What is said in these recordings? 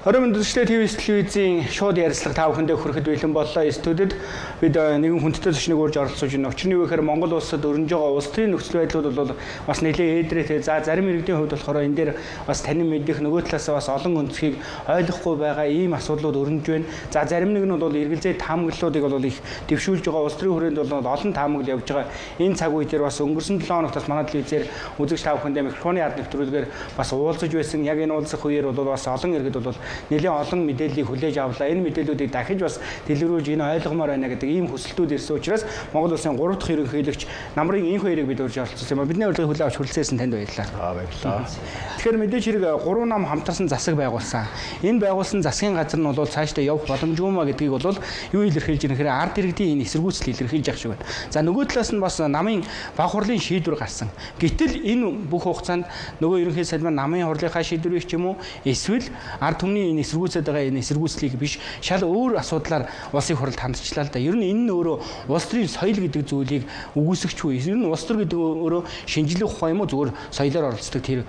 Орон мэндэлчтэй телевизийн шууд ярилцлага та бүхэндээ хүрэхэд бэлэн боллоо. Студид бид нэгэн хүндтэй зочныг урьж оролцож байна. Учир нь юу гэхээр Монгол улсад өрнөж байгаа улс төрийн нөхцөл байдлууд бол бас нэлээд ээдрээтэй. За зарим иргэдийн хувьд болохоор энэ дээр бас танин мэдих нөгөө талаас бас олон өнцгийг ойлгохгүй байгаа ийм асуудлууд өрнөж байна. За зарим нэг нь бол эргэлзээ таамаглалуудыг бол их дэвшүүлж байгаа. Улс төрийн хүрээнд бол олон таамаглал явж байгаа. Энэ цаг үе дээр бас өнгөрсөн 7 хоногт бас манай телевизээр үзэгч та бүхэндээ микрофоны ард нэвтрүүлгээр бас уулзаж байсан. Яг энэ уулзах үеэр бол бас олон иргэд бол нэлээд олон мэдээллийг хүлээж авлаа. Энэ мэдээллүүдийг дахиж бас дэлгэрүүлж энэ ойлгомоор байна гэдэг ийм хүсэлтүүд ирсэн учраас Монгол улсын 3 дахь ерөнхийлөгч намрын энх хоёрыг бид урьж оролцсон юм. Бидний урилгыг хүлээн авч хүрэлцээсэн танд баярлалаа. Баярлалаа. Тэгэхээр мэдээж хэрэг 3 нам хамтарсан засаг байгуулсан. Энэ байгуулсан засгийн газар нь бол цаашдаа явах боломжгүй маа гэдгийг бол юу илэрхийлж байгаа нөхөр ард иргэдийн энэ эсэргүүцэл илэрхийлж явах шиг байна. За нөгөө талаас нь бас намын баг хурлын шийдвэр гарсан. Гэтэл энэ бүх хугацаанд нөгөө ерөнхий сайд маань намын хурлынхаа шийдвэрийг ч юм уу эсвэл ард түмний энэ эсэргүүцэд байгаа энэ эсэргүүцлийг биш шал өөр асуудлаар улсын хурлд хандчихлаа л да. Ер нь энэ нь өөрөө улс төрийн соёл гэдэг зүйлийг үгүйсгэж буй. Ер нь улс төр гэдэг өөрөө шинжлэх ухаан юм уу зүгээр соёлоор оролцдог тэр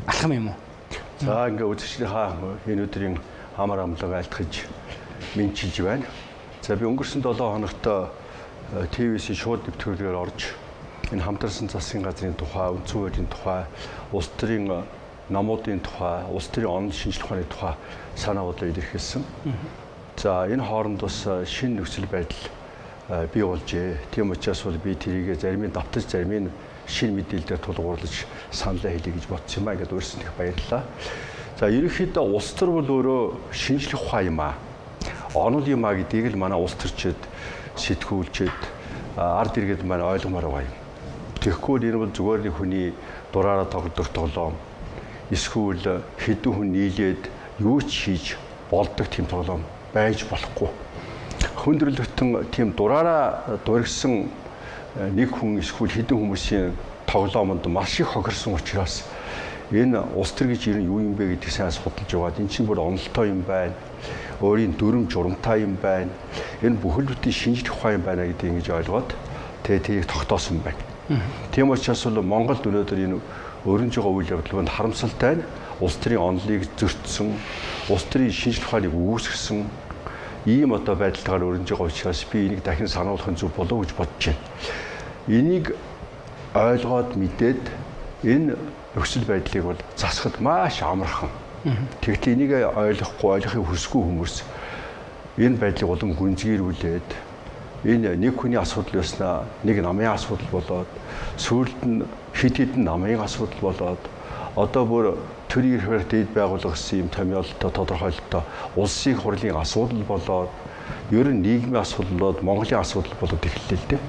алхам юм уу? За ингээ үзэгчдийнхаа энэ өдрийн амар амлага айлтгаж мэдчилж байна. За би өнгөрсөн 7 хоногт ТВ-ийн шууд нэвтрүүлгээр орж энэ хамтарсан засгийн газрын тухай, үндсэн хуулийн тухай, улс төрийн намуудын тухай, улс төрийн онол шинжлэх ухааны тухай санаа бодлоо илэрхийлсэн. За энэ хооронд бас шинэ нөхцөл байдал бий болжээ. Тийм учраас бол би тэрийг зарим нь давтаж, зарим нь шинэ мэдээлэлээр тулгуурлаж саналаа хэлье гэж бодсон юм аа. Ингээд өөрсөнд их баярлалаа. За ерөнхийдөө улс төр бол өөрөө шинжлэх ухаан юм аа. Онол юм аа гэдгийг л манай улс төрчид сэтгүүлчид ард иргэд маань ойлгомоор байгаа юм. Тэгэхгүй энэ бол зүгээр нэг хүний дураараа тоглох тоглоом. Эсвэл хэдэн хүн нийлээд юу ч хийж болдог тийм тоглоом байж болохгүй. Хүндрэлтэн тийм дураараа дургсан нэг хүн эсвэл хэдэн хүмүүсийн тоглоомонд маш их хохирсон учраас энэ улс төр гэж ер нь юу юм бэ гэдгийг сайн судалж яваад эн чинь бүр онолтой юм байна. Өөрийн дүрм журамтай юм байна. Энэ бүхэл бүтэн шинжлэх ухаан юм байна гэдгийг ингэж ойлгоод тэрийг тогтоосон байна. Тийм учраас бол Монголд өнөөдөр энэ өрнөж байгаа үйл явдал нь харамсалтай нь улс төрийн онолыг зөрчсөн, улс төрийн шинжлэх ухааныг үүсгэсэн ийм одоо байдлаар өрнөж байгаа учраас би энийг дахин сануулгах нь зөв болов уу гэж бодож байна. Энийг ойлгоод мэдээд энэ нөхцөл байдлыг бол засахад маш амархан. Тэгэхдээ энийг ойлгохыг хүсгүй хүмүүс энэ байдлыг улам гүнзгийрүүлээд энэ нэг хүний асуудал яснаа нэг намын асуудал болоод сүүлд нь хэд хэдэн намын асуудал болоод одоо бүр төрийн эрх дэд байгуулагдсан юм томьёолтой тодорхойлолттой улсын хурлын асуудал болоод ер нь нийгмийн асуудал болоод Монголын асуудал болоод эхэллээ л дээ.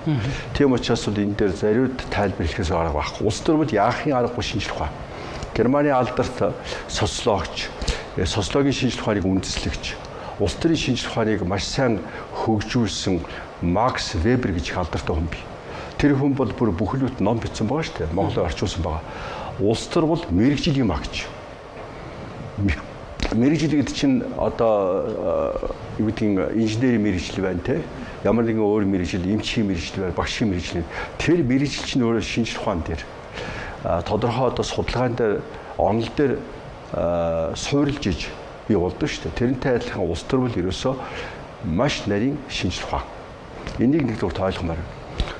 Тийм учраас бол энэ дээр зариуд тайлбар хэлэхээс арга байхгүй. Улс төр бол яахын аргагүй шинжлэх ухаан. Германы алдарт социологч, социологийн шинжлэх ухааныг үндэслэгч, улс төрийн шинжлэх ухааныг маш сайн хөгжүүлсэн Макс Вебер гэж алдартай хүн бий. Тэр хүн бол бүр бүхэл бүтэн ном бичсэн байгаа шүү дээ. Монголоор орчуулсан байгаа. Улс төр бол мэрэгжил юм а гэж. Мэрэгжил гэдэг чинь одоо юу гэдгийг инженерийн мэрэгжил байна те. Ямар нэгэн өөр мэрэгжил, эмчийн мэрэгжил байна, багшийн мэрэгжил. Тэр мэрэгжил чинь өөрөө шинжлэх ухаан дээр тодорхой одоо судалгаан дээр онол дээр суурилж иж бий болдог шүү дээ. Тэрнтэй адилхан улс төр бол ерөөсөө маш нарийн шинжлэх ухаан. Энийг нэг зөв ойлгомоор.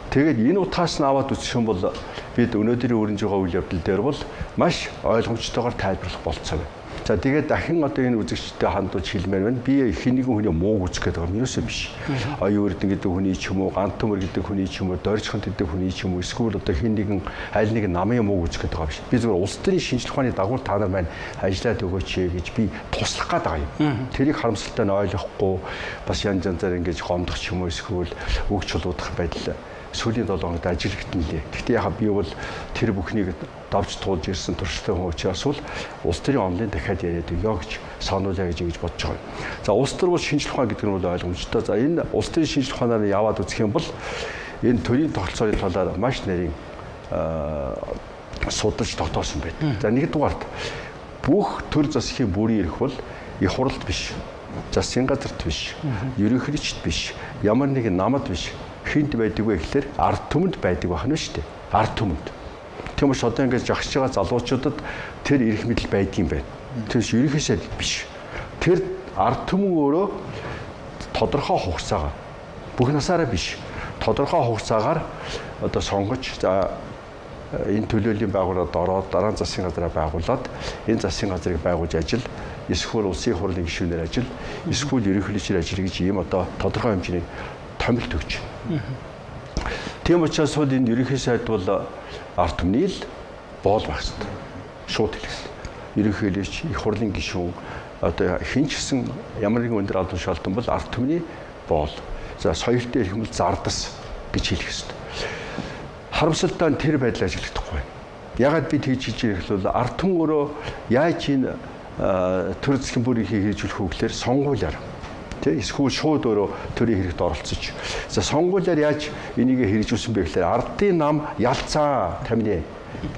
Тэгээд энэ утгаас нь аваад үзэх юм бол бид өнөөдрийн өрнөж байгаа үйл явдал дээр бол маш ойлгомжтойгоор тайлбарлах болцоо байна. За тэгээд дахин одоо энэ үзэгчдэд хандуулж хэлмээр байна. Би хин нэгэн хүний мууг үзэх гэдэг юм ерөөсөө биш. Оюун эрдэнэ гэдэг хүний ч юм уу, гантөмөр гэдэг хүний ч юм уу, доржхон гэдэг хүний ч юм уу, эсвэл одоо хин нэгэн аль нэгэн намын мууг үзэх гэдэг байгаа биш. Би зөвхөн улс төрийн шинжлэх ухааны дагуур та нар маань ажиллаад өгөөч гэж би туслах гээд байгаа юм. Тэрийг харамсалтай нь ойлгохгүй бас янз янзаар ингэж гомдох ч юм уу, эсвэл үг чулуудах байдал сүүлийн 7 хоногт ажиглагдсан лээ. Гэхдээ яхаа би бол тэр бүхнийг давж туулж ирсэн туршлагатай хүн учраас бол улс төрийн онлын дахиад яриад өгөө гэж сануулъя гэж бодож байгаа. За улс төр бол шинжлэх ухаан гэдэг нь бол ойлгомжтой. За энэ улс төрийн шинжлэх ухаанаар яваад үзэх юм бол энэ төрийн тогтолцооны талаар маш нарийн судалж тогтоосон байдаг. За нэгдүгээрт бүх төр засгийн бүрийн эрх бол их хурлд биш, засгийн газарт биш, ерөнхийлөгчд биш, ямар нэгэн намад биш. Хинт байдаг вэ гэхээр ард түмэнд байдаг байна шүү дээ. Ард түмэнд. Тийм учраас одоо ингэж жагсаж байгаа залуучуудад тэр эрх мэдэл байдгийн байна. Тэрс ерөнхийсэд биш. Тэр ард түмэн өөрөө тодорхой хугацаагаар бүх насаараа биш. Тодорхой хугацаагаар одоо сонгож за энэ төлөөллийн байгууллагад ороод дараа нь засгийн газраа байгуулад энэ засгийн газрыг байгуулж ажил эсвэл улсын хурлын гишүүнээр ажил эсвэл ерөнхийлөгчийн ажил гэж ийм одоо тодорхой хэмжээний томилт өгч байна. Тийм учраас бол энэ ерөнхий сайд бол ард түмний л боол байх хэрэгтэй. Шууд хэлсэн. Ерөнхийлөгч, их хурлын гишүүн одоо хэн ч гэсэн ямар нэгэн өндөр албан шалтгаан бол ард түмний боол. За соёлтой ирэх юм бол зардас гэж хэлэх хэрэгтэй. Харамсалтай нь тэр байдлаар ажиллагдахгүй байна. Ягаад би тэгж хэлж ирэх вэ? Ард түмэн өөрөө яаж энэ төр засгийн бүрийг хэрэгжүүлэх вэ гэхээр сонгуулиар тий эсвэл шууд өөрөө төрийн хэрэгт оролцож. За сонгуулиар яаж энийг хэрэгжүүлсэн бэ гэхээр ардын нам ялцаа тамины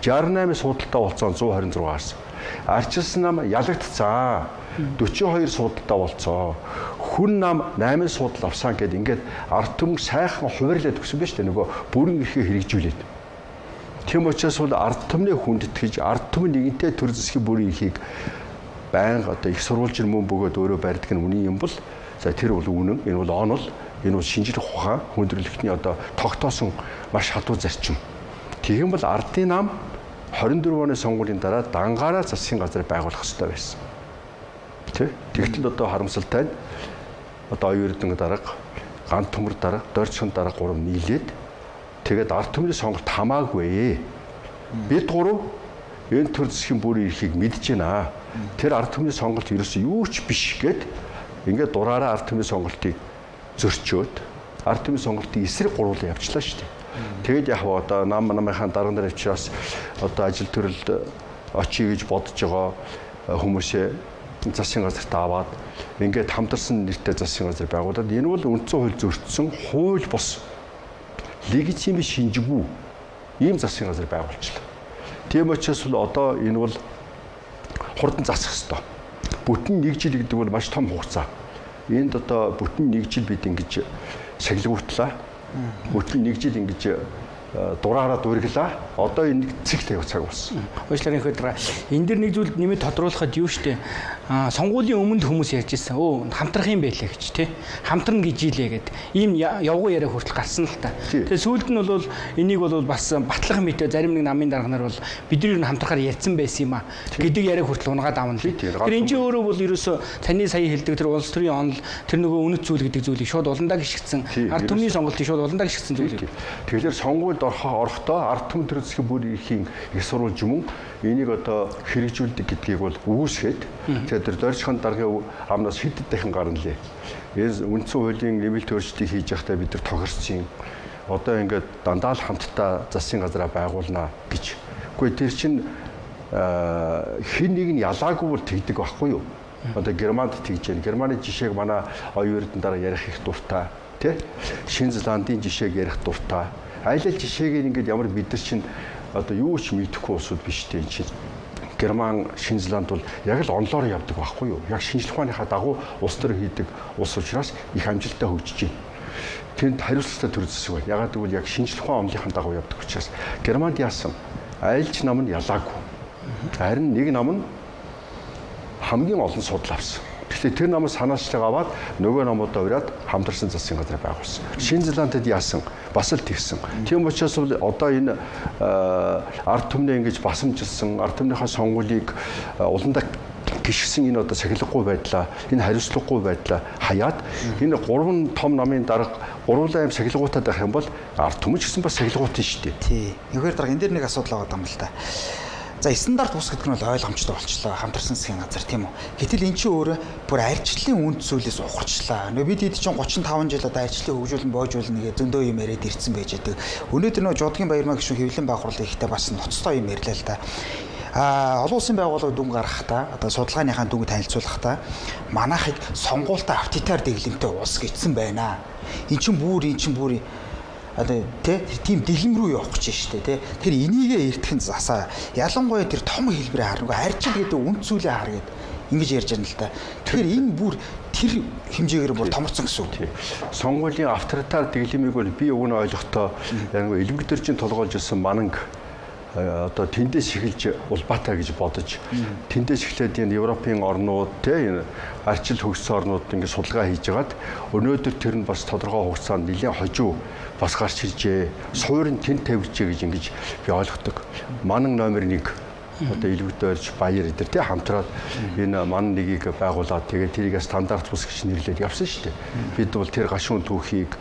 68 суудалтай болцоо 126 гарсан. Арчилсан нам ялагдцаа 42 суудалтай болцоо. Хүн нам 8 суудал авсан гэд ингээд ард түмэн сайхан хуваарлаад өгсөн байж тээ нөгөө бүрэн эрхээ хэрэгжүүлээд. Тийм учраас бол ард түмний хүндэтгэж ард түмэн нэгэнтээ төр засгийн бүрийн эрхийг байнга одоо их сурвалжир мөн бөгөөд өөрөө барьдаг нь үний юм бол за тэр бол үнэн, энэ бол онол, энэ бол шинжлэх ухаан хүндрэлтний одоо тогтоосон маш хатуу зарчим. Тийм бол ардын нам 24 оны сонгуулийн дараа дангаараа засгийн газрыг байгуулах ёстой байсан. Тэгтэл одоо харамсалтай нь одоо оюун эрдэнэ дарга, ганц төмөр дарга, дорчхон дарга гурав нийлээд тэгээд ард түмний сонголт хамаагүй. Бид гурав энэ төр засгийн бүрийн эрхийг мэдж байна. Тэр ард түмний сонголт ерөөсөө юу ч биш гэд ингээд дураараа ард түмний сонголтыг зөрчөөд ард түмний сонголтын эсрэг гурвуулаа явчлаа шүү дээ. Тэгээд яг одоо намынхаа дарга нар авчраас одоо ажил төрөлд очие гэж бодож байгаа хүмүүсээ засгийн газарт аваад ингээд хамтарсан нэртэй засгийн газар байгуулад энэ бол үндсэн хууль зөрчсөн хууль бус легитим шинжгүй ийм засгийн газар байгуулчихлаа. Тийм учраас бол одоо энэ бол хурдан засах ёстой. Бүтэн 1 жил гэдэг бол маш том хугацаа. Энд одоо бүтэн 1 жил бид ингэж сахилгуутлаа. Бүтэн 1 жил ингэж дураараа дурглаа. Одоо энэ цэг тавих цаг болсон. Уучлаарай хөдрөө. Энэ дэр нэг зүйл нэмээд тодруулахад юу штэ. Сонгуулийн өмнөд хүмүүс ярьж ирсэн. Хамтрах юм байлаа гэж тий. Хамтрна гэж ийлээ гэд. Ийм явган яриа хүртэл гарсан л та. Тэгээ сүүлд нь бол энийг бол бас батлах мэт зарим нэг намын дарга нар бол бидний юу хамтрахаар ярьсан байсан юм а гэдэг яриа хүртэл унгаад авна л. Тэр энэ ч өөрөө бол ерөөсө таны сая хэлдэг тэр улс төрийн онол тэр нөгөө үнэт зүйл гэдэг зүйлийг шууд уландаа гიშгдсэн. Ард түмний сонголтыг шууд уландаа гიშгдсэн зүйл. Тэгэхээр сонгуульд орохдоо ард түмэн төр засгийн бүрийн эрхийн их сурвалж юм энийг одоо хэрэгжүүлдэг гэдгийг бол үүсгээд тэгээд тэр дорчхон даргын амнаас хэд дахин гарна лээ. Үндсэн хуулийн нэмэлт өөрчлөлтийг хийж явахдаа бид нар тохирсон. Одоо ингээд дандаа л хамтдаа засгийн газраа байгуулнаа гэж. Гэхдээ тэр чинь хэн нэг нь ялаагүй бол тэгдэг байхгүй юу? Одоо Германд тэгж байна. Германы жишээг манай оюун эрдэнэ дараа ярих их дуртай, тий? Шинэ Зеландын жишээг ярих дуртай. Айл жишээг ингээд ямар бид нар чинь одоо юу ч мэдэхгүй улсууд биш дээ энэ чинь. Герман, Шинэ Зеланд бол яг л онлоор явдаг байхгүй юу? Яг шинжлэх ухааныхаа дагуу улс төр хийдэг улс учраас их амжилттай хөгжиж байна. Тэнд хариуцлагатай төр засаг байна. Ягаад гэвэл яг шинжлэх ухааны онлынхаа дагуу явдаг учраас Германд яасан? Айлч нам нь ялаагүй. Харин нэг нам нь хамгийн олон судал авсан. Тэгэхээр тэр намаас санаачлаг аваад нөгөө намуудаа ураад хамтарсан засгийн газар байгуулсан. Шинэ Зеландд яасан? Бас л тэгсэн. Тийм учраас бол одоо энэ ард түмнээ ингэж басамжилсан, ард түмнийхээ сонгуулийг уландаа гიშгсэн энэ одоо сахилахгүй байдлаа, энэ хариуцлагагүй байдлаа хаяад энэ гурван том намын дарга гурван аим сахилгуутай байх юм бол ард түмэн ч гэсэн бас сахилгуутай шүү дээ. Тий. Нэгэр дарга энэ дэр нэг асуудал байгаа юм л да. За стандарт бус гэдэг нь бол ойлгомжтой болчлоо хамтарсан засгийн газар тийм үү. Гэтэл эн чинь өөрөө бүр арьчлалын үнд зүйлээс ухарчлаа. Нөгөө бид хэд чинь 35 жил одоо арьчлалын хөгжүүлэн боожуулна гэж зөндөө юм яриад ирсэн байж байгаа. Өнөөдөр нөгөө Жудгийн Баярмаа гишүүн хэвлэн байгууллага ихтэй бас ноцтой юм ярьлаа л да. Олон улсын байгууллага дүн гаргахтаа одоо судалгааныхаа дүнг танилцуулахдаа манайхыг сонгуультай авторитар дэглэмтэй улс гэсэн байна. Эн чинь бүр одоо тийм дэлгэм рүү явах гэж штэ тий. Тэр энийгээ эртгэн засаа. Ялангуяа тэр том хэлбэрээ харна. Арчил гэдэг үнд зүйлээ хар гэдэг ингэж ярьж байна л да. Тэгэхээр энэ бүр тэр хэмжээгээр бүр томорсон гэсэн үг. Сонгуулийн авторитар дэглэмийг бол би өгнө ойлгохдоо яг элбэгдэрчин толгойлж ирсэн мананг одоо тэндээс эхэлж Улбаатай гэж бодож тэндээс эхлээд энэ Европын орнууд энэ арчил хөгжсөн орнууд ингэ судалгаа хийж байгаад өнөөдөр тэр нь бас тодорхой хугацаанд нэлээд хожуу бас гарч иржээ. Суурь нь тэнд тавьжээ гэж ингэж би ойлгодог. Манан номер 1 одоо Илвэгдэрч Баяр эдэр тий хамтраад энэ ман нэгийг байгуулад тэгээд тэрийг стандарт бус гэж нэрлээд явсан шүү дээ. Бид бол тэр гашуун түүхийг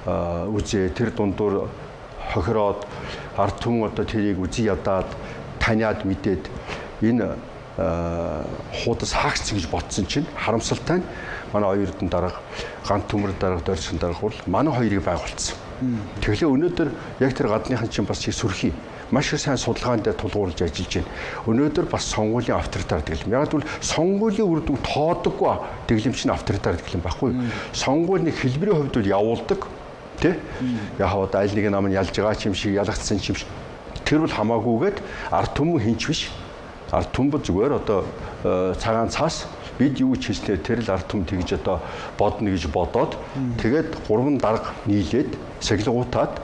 үзээ тэр дундуур хохироод ард түмэн одоо тэрийг үзий ядаад таниад мэдээд энэ хуудас хаагцсан гэж бодсон чинь харамсалтай нь манай хоёрдын дарга гант төмөр дарга дөрсөн дарга бол манай хоёрыг байгуулсан. Тэгэхээр өнөөдөр яг тэр гадныхан чинь бас их сүрхий маш их сайн судалгаанд тулгуурлаж ажиллаж байна. Өнөөдөр бас сонгуулийн авторитар дэглэм. Яг л сонгуулийн үр дүн тоодоггүй дэглэм чинь авторитар дэглэм байхгүй. Сонгуулийн хэлбэрийн хувьд бол явуулдаг. Тэ? Яхавд аль нэг нам нь ялж байгаа ч юм шиг ялгцсан ч юм шиг. Тэр бол хамаагүйгээд ард түмэн хинч биш. Ард түмэн зүгээр одоо цагаан цаас бид юу ч хийснээр тэр л ард түмэн тэгж одоо бодно гэж бодоод тэгээд 3 дарга нийлээд сахилгуутаад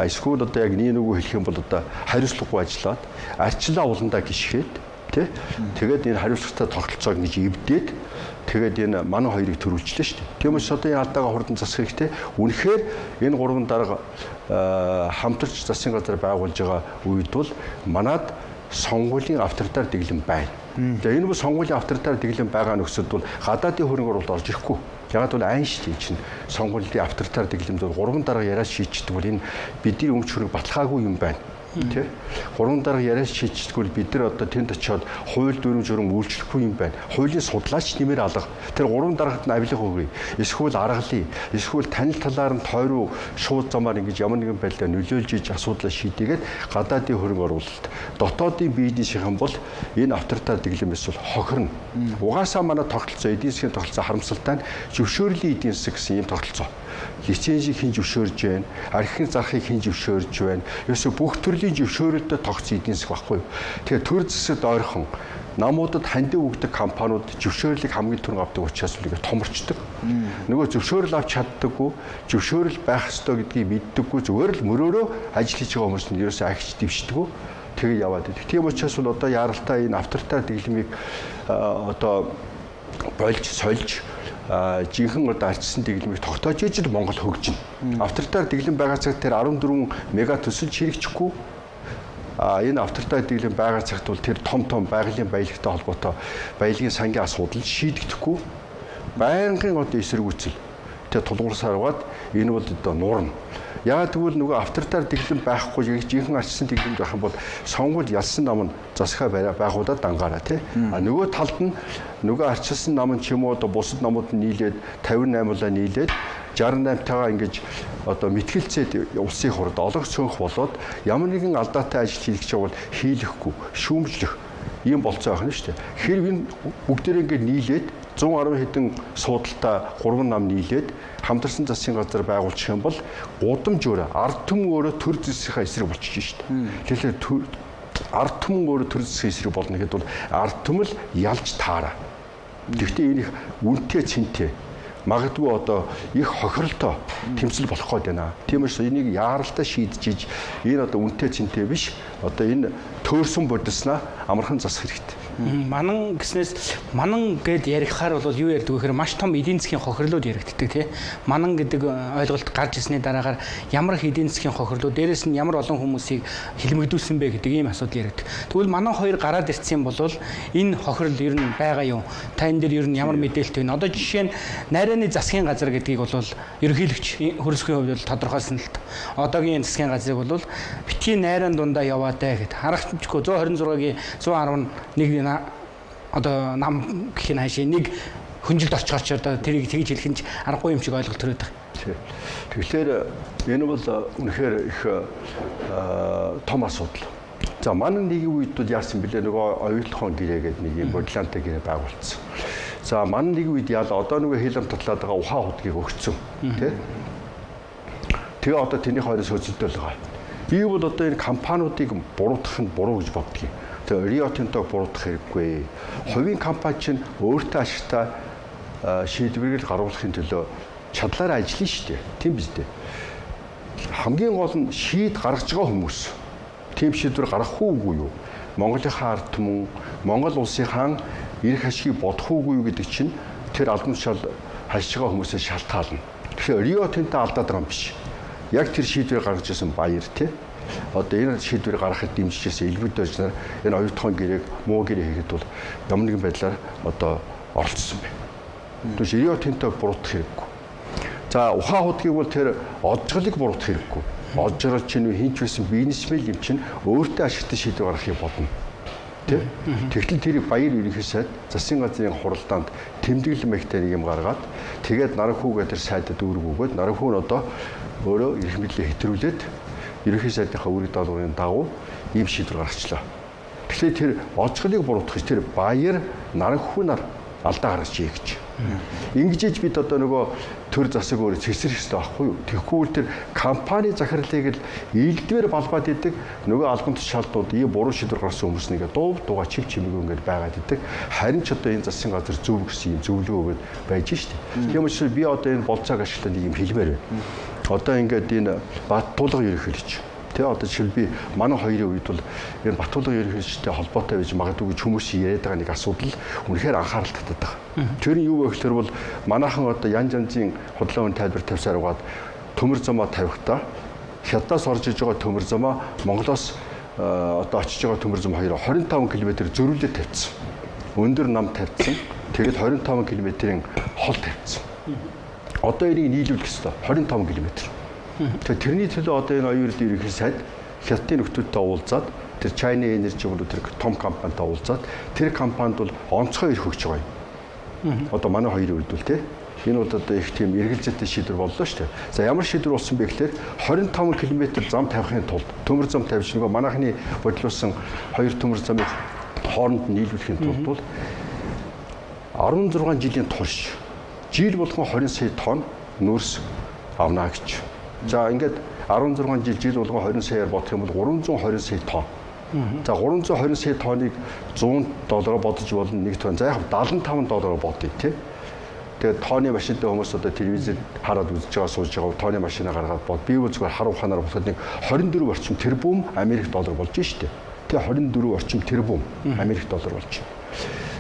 эсвэл одоо яг нэг үгүй хэлэх юм бол одоо хариуцлагагүй ажиллаад арчлаа ууландаа гიშгээд тий тэгээд энэ хариуцлагатай тогтолцоог гэж эвдээд тэгээд энэ манай хоёрыг төрүүлчихлээ шүү дээ. Тийм учраас одоо энэ алдаагаа хурдан засах хэрэгтэй. Үнэхээр энэ 3 дарга хамтарч засгийн газар байгуулж байгаа үед бол манад сонгуулийн авторитар дэглэм байна. Тэгээ энэ бол сонгуулийн авторитар дэглэм байгаа нөхцөлд бол гадаадын хөрөнгөөр бол орж ирэхгүй. Яг бол айн шүү дээ чинь сонгуулийн авторитар дэглэмд бол 3 дарга яриад шийдчихдэг бол энэ бидний өмч хөрөнгө баталгаагүй юм байна. Тэ 3 дарга яриад шийдчихдэггүй бид нар одоо тэнд очиод хууль дүрм журам үйлчлэхгүй юм байна. Хуулийн судлаач нэмэр алга. Тэр 3 даргад нь авилга өгье. Эсвэл аргалыг, эсвэл танил талаар нь тойруу шууд замаар ингэж ямар нэгэн байдлаар нөлөөлж иж асуудлаа шийдээгээд гадаадын хөрөнгө оруулалт, дотоодын бизнесийн бол энэ авторитар дэглэмээс бол хохирно. Угаасаа манай тогтолцоо эдийн засгийн тогтолцоо харамсалтай нь зөвшөөрлийн эдийн засаг гэсэн юм тогтолцоо. Лицензийг хэн зөвшөөрж байна? Архивын зархыг хэн зөвшөөрж байна? Ерөөсө бүх төрлийн зөвшөөрөлтөд тогтсон эдийн засаг байхгүй юу? Тэгэхээр төр засагт ойрхон намуудад хандив өгдөг компаниуд зөвшөөрлийг хамгийн түрүүнд авдаг учраас үлээ томорчдөг. Нөгөө зөвшөөрөл авч чаддаггүй, зөвшөөрөл байх ёстой гэдгийг мэддэггүй зүгээр л мөрөөрөө ажил хийж байгаа хүмүүс нь ерөөсө агч дэвшдэггүй. Тэгээ яваад идэг. Тийм учраас бол одоо яаралтай энэ авторитар дэглэмийг одоо болж сольж жинхэнэ одоо арчсан дэглэмийг тогтоож ижил Монгол хөгжинэ. Авторитар дэглэм байгаа цагт тэр 14 мега төсөлж хэрэгжихгүй. Энэ авторитар дэглэм байгаа цагт бол тэр том байгалийн баялагтай холбоотой баялагын сангийн асуудал шийдэгдэхгүй. Байнгын одоо эсэргүүцэл тэр тулгуурласаар яваад энэ бол одоо нуурна. Яагаад гэвэл нөгөө авторитар дэглэм байхгүй яг жинхэнэ арчсан дэглэм байх юм бол сонгуульд ялсан нам нь засахаа байгуулаад дангаараа тий. Нөгөө талд нь нөгөө арчилсан нам нь ч юм уу одоо бусад намууд нь нийлээд 58-уулаа нийлээд 68-тайгаа ингэж одоо мэтгэлцээд улсын хурд олонх цөөнх болоод ямар нэгэн алдаатай ажил хийх гэж бол хийлэхгүй шүүмжлэх ийм болцоо байна шүү дээ. Хэрв энэ бүгдээрээ ингэ нийлээд 110 хэдэн суудалтай 3 нам нийлээд хамтарсан засгийн газар байгуулчих юм бол гудамж өөрөө ард түмэн өөрөө төр засгийнхаа эсрэг болчихж шүү дээ. Тэгэхээр ард түмэн өөрөө төр засгийн эсрэг болно гэхэд бол ард түмэл ялж таараа. Гэхдээ энэ их үнэтэй цэнтэй магадгүй одоо их хохиролтой тэмцэл болох гээд байна. Тиймээс энийг яаралтай шийдэж энэ одоо үнэтэй цэнтэй биш одоо энэ төөрсөн бодиснаа амархан засах хэрэгтэй. Манан гэснээс манан гэд ярихаар бол юу ярьдаг вэ гэхээр маш том эдийн засгийн хохирлууд яригддаг тий. Манан гэдэг ойлголт гарч ирсний дараагаар ямар их эдийн засгийн хохирлууд дээрэс нь ямар олон хүмүүсийг хилмигдүүлсэн бэ гэдэг ийм асуудал яригддаг. Тэгвэл манан хоёр гараад ирсэн бол энэ хохирол ер нь байгаа юу? Та энэ дээр ер нь ямар мэдээлэлтэй вэ? Одоо жишээ нь найрааны засгийн газар гэдгийг бол ерөнхийлөгч хөрсгийн хувьд бол тодорхойлсон л та. Одоогийн засгийн газрыг бол битгий найраан дундаа яваатай гэд харагдчихгүй 126-гийн 111 одоо нам гэх нь хаашаа нэг хүнжилд орчгооч одоо тэрийг тэгж хэлэх нь аргагүй юм шиг ойлголт төрөөд байгаа. Тэгэхээр энэ бол үнэхээр их том асуудал. За манай нэгэн үед бол яасан бэлээ нөгөө оюутлахын гэрээгээд нэг юм бодлонтой гэрээ байгуулсан. За манай нэгэн үед яал одоо нөгөө хилэм татлаад байгаа ухаан худгийг өгцөн тий. Тэгээ одоо тэрний хоёроос хөдөлтөл байгаа. Би бол одоо энэ компаниудыг буруутгах нь буруу гэж боддгийг. Тэгээ Rio Tinto буруутгах хэрэггүй. Хувийн компани чинь өөртөө ашигтай шийдвэрийг гаргуулахын төлөө чадлаараа ажиллана шүү дээ. Тийм биз дээ. Хамгийн гол нь шийд гаргаж байгаа хүмүүс. Тийм шийдвэр гаргах уугүй юу? Монголынхаа ард түмэн, Монгол улсынхаа эрх ашигыг бодох уугүй юу гэдэг чинь тэр албан тушаал хашиж байгаа хүмүүсээс шалтгаална. Тэгэхээр Rio Tinto алдаад байгаа юм биш. Яг тэр шийдвэр гаргаж ирсэн баяр тий. Одоо энэ шийдвэр гаргахад дэмжижсэн элбэг дөрж нар энэ оюутгын гэрээг муу гэрээ хийхэд бол ямар нэгэн байдлаар одоо оролцсон байна. Түнш Rio Tinto буруутгах хэрэггүй. За ухаан худгийг бол тэр оджгалыг буруутгах хэрэггүй. Оджрол чинь хинч байсан бизнесмен юм чинь өөртөө ашигтай шийдвэр гаргахыг бодно. Тэ? Тэгтэл тэрийг баяр ерөнхий сайд засгийн газрын хуралдаанд тэмдэглэл мэгтэй нэг юм гаргаад тэгээд Наранхүүгээ тэр сайдад үүрэг өгөөд Наранхүү нь одоо өөрөө эрх мэдлээ хэтрүүлээд ерөнхий сайдынхаа үүрэг даалгаврын дагуу ийм шийдвэр гаргачлаа. Тэгэхээр тэр оджгалыг буруутгах тэр баяр Наранхүү нар алдаа гаргаж ий гэж. Ингэж бид одоо нөгөө төр засаг өөрөө цэцэрх хэрэгтэй байхгүй юу? Тэгэхгүй тэр компани захирлыг л илдвэр балбаад идэг нөгөө албан тушаалтууд ийм буруу шийдвэр гаргасан хүмүүс нэгэ дууга чив чимээг ингээд байгаад идэг. Харин ч одоо энэ засгийн газар зөв гэсэн юм зөвлөгөө өгöd байж штэ. Тийм учраас би одоо энэ болцоог ашиглаад ийм хэлмээр байна. Одоо ингээд энэ Баттулга ерөнхийлөгч тэ одоо жишээл би манай хоёрын үед бол энэ Баттулга ерөнхийлөгчтэй холбоотой байж магадгүй гэж хүмүүс яриад байгаа нэг асуудал үнэхээр анхаарал татдаг байгаа. Тэр нь юу вэ гэхээр бол манайхан одоо янз янзын худлаа өн тайлбар тавьсаар угаад төмөр замаа тавихтаа хятадаас орж иж байгаа төмөр замаа Монголоос одоо очиж байгаа төмөр зам хоёроо 25 км зөрүүлээд тавьсан. Өндөр нам тавьсан. Тэгээд 25 км-ийн хол тавьсан. Одоо энийг нийлүүлэх ёстой 25 км. Тэгэхээр тэрний төлөө одоо энэ оюун ерөнхий сайд хятадын нөхдүүдтэй уулзаад тэр China Energy болоо тэр том компанитай уулзаад тэр компанид бол онцгой эрх өгч байгаа юм. Одоо манай хоёрын үед бол тий энэ бол одоо их тийм эргэлзээтэй шийдвэр боллоо шүү дээ. За ямар шийдвэр болсон бэ гэхээр 25 км зам тавихын тулд төмөр зам тавьж нөгөө манайхны бодлуулсан хоёр төмөр замыг хооронд нь нийлүүлэхийн тулд бол 16 жилийн турш жил болгон 20 сая тонн нөөц авна гэж. За ингээд 16 жил болгон 20 саяар бодох юм бол 320 сая тонн. За 320 сая тонныг $100 бодож болно нэг тонн. За яг $75 бодъё тий. Тэгээд тооны машинтай хүмүүс одоо телевизэд хараад үзэж байгаа сууж байгаа тооны машинаа гаргаад бод. Би бол зүгээр харуу ханаар бодоход нэг 24 орчим тэрбум Америк доллар болж штэ. Тэгээ 24 орчим тэрбум Америк доллар болж.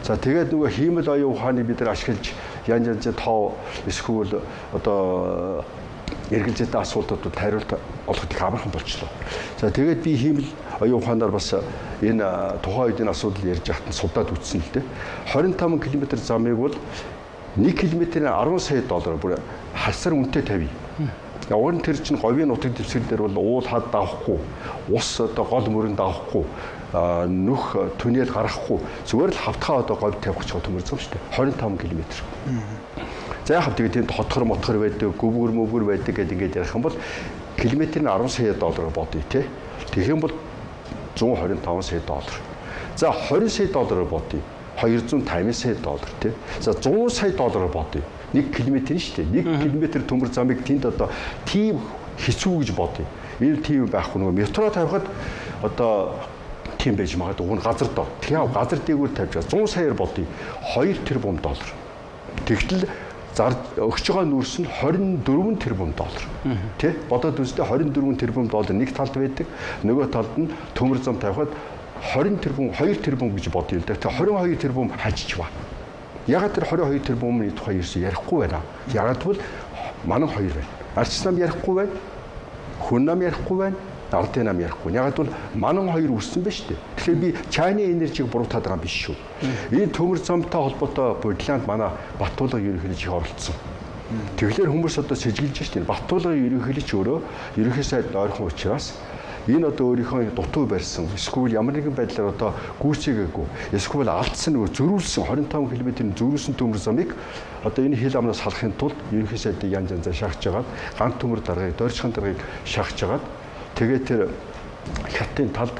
За тэгээд нөгөө хиймэл оюун ухааныг бид нар ашиглаж янз янзын тоо эсвэл одоо эргэлзээтэй асуудлуудад хариулт олоход их амархан болчихлоо. За тэгээд би хиймэл оюун ухаанаар бас энэ тухайн үеийн асуудал ярьж байхад нь судаад үтсэн л дээ. 25 км замыг бол 1 км-ийн $10 сая бүр хасар үнэтэй тавья. Уг нь тэр чинь говийн нутаг дэвсгэр дээр бол уул хад давахгүй, ус одоо гол мөрөнд давахгүй, нүх түнэл гаргахгүй зүгээр л хавтгаа одоо говь тавих гэж төмөр зам шүү дээ. 25 км. За яг тэгээд тэнд хотгор мотгор байдаг, гүвгэр мөвгөр байдаг гэдээ ингээд ярих юм бол километрийн $10 сая бодъё тий. Тэгэх юм бол $125 сая. За $20 сая бодъё. $250 сая тий. За $100 сая бодъё. 1 км шүү дээ. 1 км төмөр замыг тэнд одоо тийм хэцүү гэж бодъё. Энэ тийм байхгүй нөгөө метро тавихад одоо тийм байж магадгүй газар доо. Тэгээ газар дээгүүр тавьж байгаа 100 саяар бодъё. $2 тэрбум. Тэгтэл зар өгч байгаа нүүрс нь $24 тэрбум. Тэ? Бодоод үзтээ $24 тэрбум нэг талд байдаг. Нөгөө талд нь төмөр зам тавихад 2 тэрбум гэж бодъё л дээ. Тэгээ 22 тэрбум хажиж ба. Ягаад тэр 22 тэрбумны тухай ерөөсөй ярихгүй байна. Ягаад гэвэл манай хоёр байна. Арч нам ярихгүй байна. Хүн нам ярихгүй байна. Ардын нам ярихгүй. Ягаад гэвэл манай хоёр үссэн байна шүү дээ. Тэгэхээр би China Energy-г буруутаад байгаа юм биш шүү. Энэ төмөр замтай холбоотой бодлоонд манай Баттулга ерөнхийлөгч их оролцсон. Тэгэхээр хүмүүс одоо сэжиглэж шүү дээ. Баттулга ерөнхийлөгч өөрөө ерөнхий сайд ойрхон учраас энэ одоо өөрийнхөө дутуу барьсан эсвэл ямар нэгэн байдлаар одоо гүйцээгээгүй эсвэл алдсан нөгөө зөрүүлсэн 25 км-ийн зөрүүлсэн төмөр замыг одоо энэ хил амнаас халахын тулд ерөнхий сайдыг янз янзаар шахаж агаад ганц төмөр даргаыг дойрчхон даргаыг шахаж агаад тэгээд тэр хятадын талд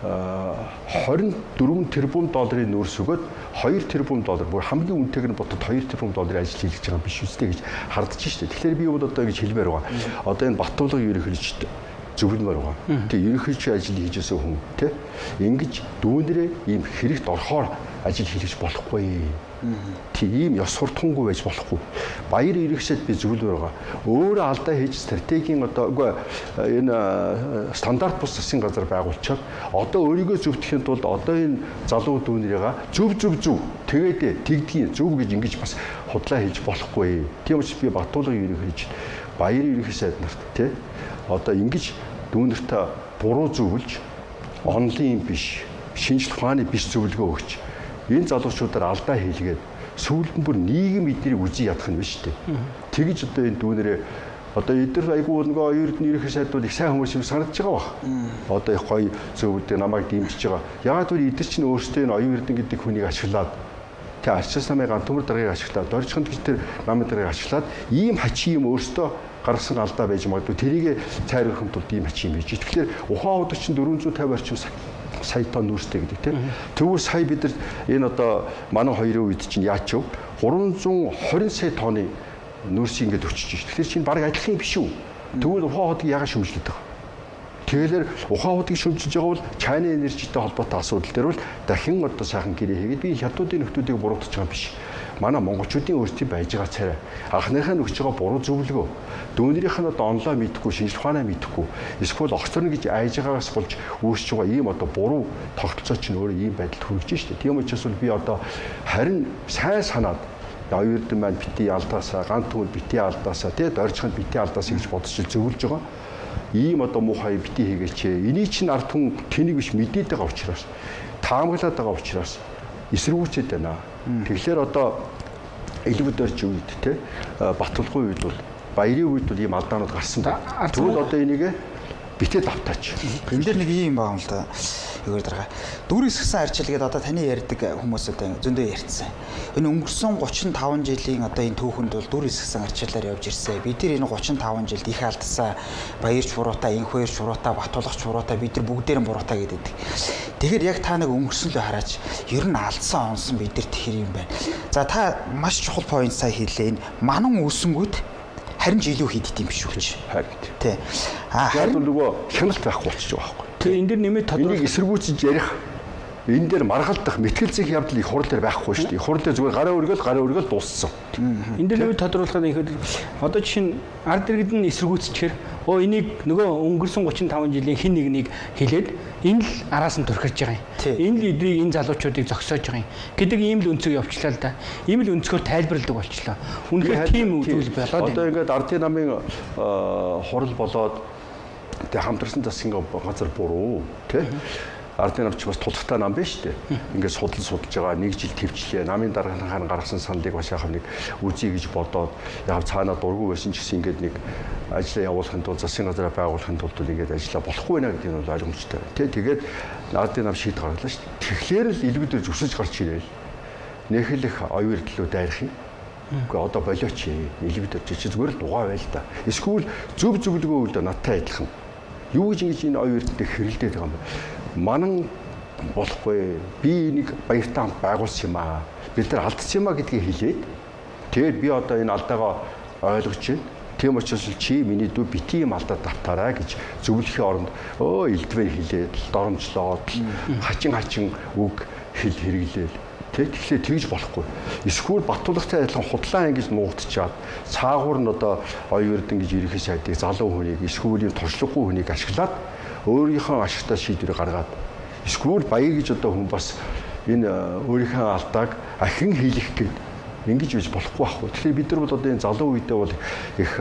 24 тэрбум долларын нөөц өгөөд 2 тэрбум доллар бүр хамгийн үнэтэйг нь бодоход 2 тэрбум долларын ажил хийлгэж байгаа биш үстэй гэж хардж штэ. Тэгэхээр би бол одоо гэж хэлмээр байгаа. Одоо энэ Баттуулга ерөнхийлөгчд зөвлөмөр байгаа. Тэгээ ерөнхийлөгчийн ажил хийж байсан хүн тий ингэж дүүнэрээ ийм хэрэгт орохоор ажил хийлгэж болохгүй. Тийм ёс суртахуунгүй байж болохгүй. Баяр иргэшэд би зөвлөмөр байгаа. Өөрөө алдаа хийж стратегийн одоо үгүй энэ стандарт бус засгийн газар байгуулчаад одоо өөрийгөө зөвтөхийн тулд одоо энэ залуу дүүнэрийгээ зөв тэгээд тэгдгийн зөв гэж ингэж бас худлаа хийж болохгүй. Тийм учраас би Баттуулга ерөнхийлөгч баяр иргэшэд нарт тий одоо ингэж дүүнэртээ буруу зөвлөж онлын биш шинжлэх ухааны биш зөвлөгөө өгч энэ залуучуудаар алдаа хийлгээд сүүлд нь бүр нийгэм эднийг үзий ядах нь биш үү. Тэгж одоо энэ дүүнэрээ одоо эдгээр айгуу нөгөө оюутны ерөнхий сайдууд их сайн хүмүүс юм санагдаж байгаа баг. Одоо их гоё зөвлөдөг намайг дэмжиж байгаа. Яагаад гэвэл эдгээр чинь өөрсдөө энэ оюун эрдэнэ гэдэг хүнийг ашиглаад тэг арчаас намын гантөмөр даргаыг ашиглаад доржихонд гэж тэр намын даргаыг ашиглаад ийм хачи юм өөрсдөө гаргасан алдаа байж магадгүй тэрийг цайруулахын тулд ийм хачи юм байж. Тэгэхээр ухаан удаа чинь 450 орчим сая тонн нүүрстэй гэдэг тийм. Тэгвэл сая бид нар энэ одоо манай хоёрын үед чинь яач вэ? 320 сая тонны нүүрс ингэж өчөж. Тэгэхээр чинь баг адилхан биш үү? Тэгвэл ухаан удыг яагаад шүмжлээд байгаа? Тэгэхээр ухаан удыг шүмжилж байгаа бол China Energy-тэй холбоотой асуудал дээр бол дахин одоо сайхан гэрээ хийгээд би хятадын нөхдүүдийг буруутгаж байгаа биш. Манай монголчуудын өөрсдийн байж байгаа царай. Анхныхаа өгч байгаа буруу зөвлөгөө. Дүүнэрийнх нь одоо онлоо мэдхгүй, шинжлэх ухаанаа мэдхгүй, эсвэл огцорно гэж айж байгаагаас болж үүсч байгаа ийм одоо буруу тогтолцоо чинь өөрөө ийм байдалд хүрэж штэ. Тийм учраас би одоо харин сайн санаад оюун эрдэнэ маань бити алдаасаа, гант түгэл бити алдаасаа, тий доржихонд бити алдаасаа гэж бодож зөвлөж байгаа. Ийм одоо муухай бити хийгээч. Энийг чинь ард хүн тэнийг биш мэдээд байгаа учраас, таамаглаад байгаа учраас эсэргүүцээд байна. Тэгэхээр одоо элбэдэрч үед те Баттулгын үед бол баярын үед бол ийм алдаанууд гарсан байна. Тэгвэл одоо энийг битээ давтаач. Энэ дээр нэг юм байгаа юм л да. Юу гэдэг дүр хэсгсэн арчилгээд одоо таны ярьдаг хүмүүс одоо зөндөө ярьцсан. Энэ өнгөрсөн 35 жилийн одоо энэ түүхэнд бол дүр хэсгсэн арчилаар явж ирсэн. Бид нар энэ 35 жилд их алдсан баярч буруутай, инхвэрч буруутай, Баттулгач буруутай бид нар бүгдээр нь буруутай гэдэг. Тэгэхээр яг та нэг өнгөрсөн лөө хараач ер нь алдсан онсон бид нар тэр юм байна. За та маш чухал point сая хэллээ. Энэ манан үүсэнгүүд харин ч илүү хийдит юм биш үү гэж. Харин. Тий. Харин нөгөө хяналт байхгүй болчихж байгаа байхгүй. Тэгээ энэ дэр нэмээд тодорхой энийг эсэргүүцэж ярих энэ дээр маргалдах мэтгэлцэх явдал их хурал дээр байхгүй шүү дээ. Их хурал дээр зүгээр гараа өргөл дууссан. Энэ дээр нэмээд тодруулахад ихэд одоо жишээ нь ард иргэд нь эсэргүүцчихээр энийг нөгөө өнгөрсөн 35 жилийн хин нэгнийг хэлээд энэ л араас нь төрхирж байгаа юм. Энэ л эдрийг энэ залуучуудыг зогсоож байгаа юм гэдэг ийм л өнцөг явуулчлаа л да. Ийм л өнцгөр тайлбарладаг болчлоо. Үнэхээр тийм зүйл болоод одоо ингээд ардын намын хурал болоод тэг хамтарсан засгийн газар буруу тий ардын намч бас тулхтай нам байна шүү дээ. Ингээд судалж байгаа нэг жил төвчлээ. Намын даргаахаар гаргасан саналыг бас яхав нэг үзье гэж бодоод яхав цаанаа дургүй байсан ч гэсэн ингээд нэг ажлаа явуулахын тулд засгийн газараа байгуулахын тулд ингээд ажиллаа болохгүй байна гэдэг нь бол ойлгомжтой. Тэгээд ардын нам шийд гарлаа шүү дээ. Тэгэхээр л илбэдэр зүсэж гарч ирээл. Нэхэлэх оюун эрдлөө дайрах юм. Үгүй одоо болооч илбэдэр чи зүгээр л дугаа байл та. Эсвэл зөв зөвлөгөө өгдөө надтай адилхан. Юу гэж ингэж энэ оюун эрдэнэ хэрэлдээд байгаа юм бэ? Манан болохгүй би нэг баяртай хамт байгуулсан юм аа. Бид нар алдсан юм аа гэдгийг хэлээд тэгээд би одоо энэ алдаагаа ойлгож байна. Тийм учраас чи миний дүү бити юм алдаа давтаарай гэж зөвлөхийн оронд элдвэр хэлээд доромжлоод хачин үг хэл хэрэглээл. Тэгэхээр тэгж болохгүй. Эсвэл Баттулгатай адилхан худлаа ингэж нуугдчихад цаагуур нь одоо оюун эрдэнэ гэж ерөнхий сайдыг залуу хүнийг эсвэл туршлагагүй хүнийг ашиглаад өөрийнхөө ашигтай шийдвэр гаргаад эсвэл баяр гэж одоо хүн бас энэ өөрийнхөө алдааг ахин хийлгэх гээд ингэж байж болохгүй байхгүй. Тэгэхээр бид нар бол одоо энэ залуу үедээ бол их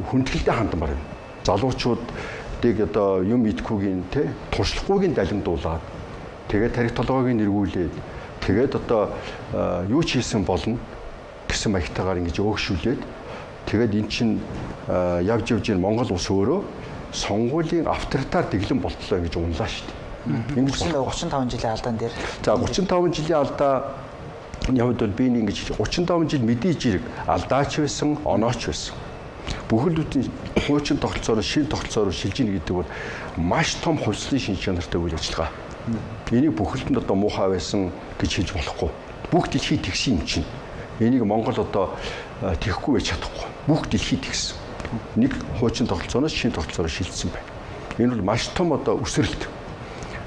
хүндгэлтэй хандмаар байна. Залуучуудыг одоо юм идэхгүйгийн те туршлагагүйгийн далимдуулаад тэгээд тарих толгойг нэргүүлээд тэгээд одоо юу ч хийсэн болно гэсэн маягтайгаар ингэж өөгшүүлээд тэгээд эн чинь явж ийн Монгол улс өөрөө сонгуулийн авторитар дэглэм болтлоо гэж унлаа шүү дээ. Ингэж 35 жилийн алдаан дээр. За 35 жилийн алдаа явд бол би ингэж 35 жил мэдээж ирэг алдаач байсан, онооч байсан. бүхэлдүүдийн хуучин тогтолцоороо шинэ тогтолцоороо шилжиж ийн гэдэг бол маш том хувьслын шин чанартай үйл ажиллагаа. Энийг бүхэлдэнд одоо муухай байсан гэж хэлж болохгүй. Бүх дэлхий тэгсэн юм чинь. Энийг Монгол одоо тэхгүй байж чадахгүй. Бүх дэлхий тэгсэн. Нэг хуучин тогтолцооноос шинэ тогтолцоороо шилжсэн байна. Энэ бол маш том одоо өсрэлт.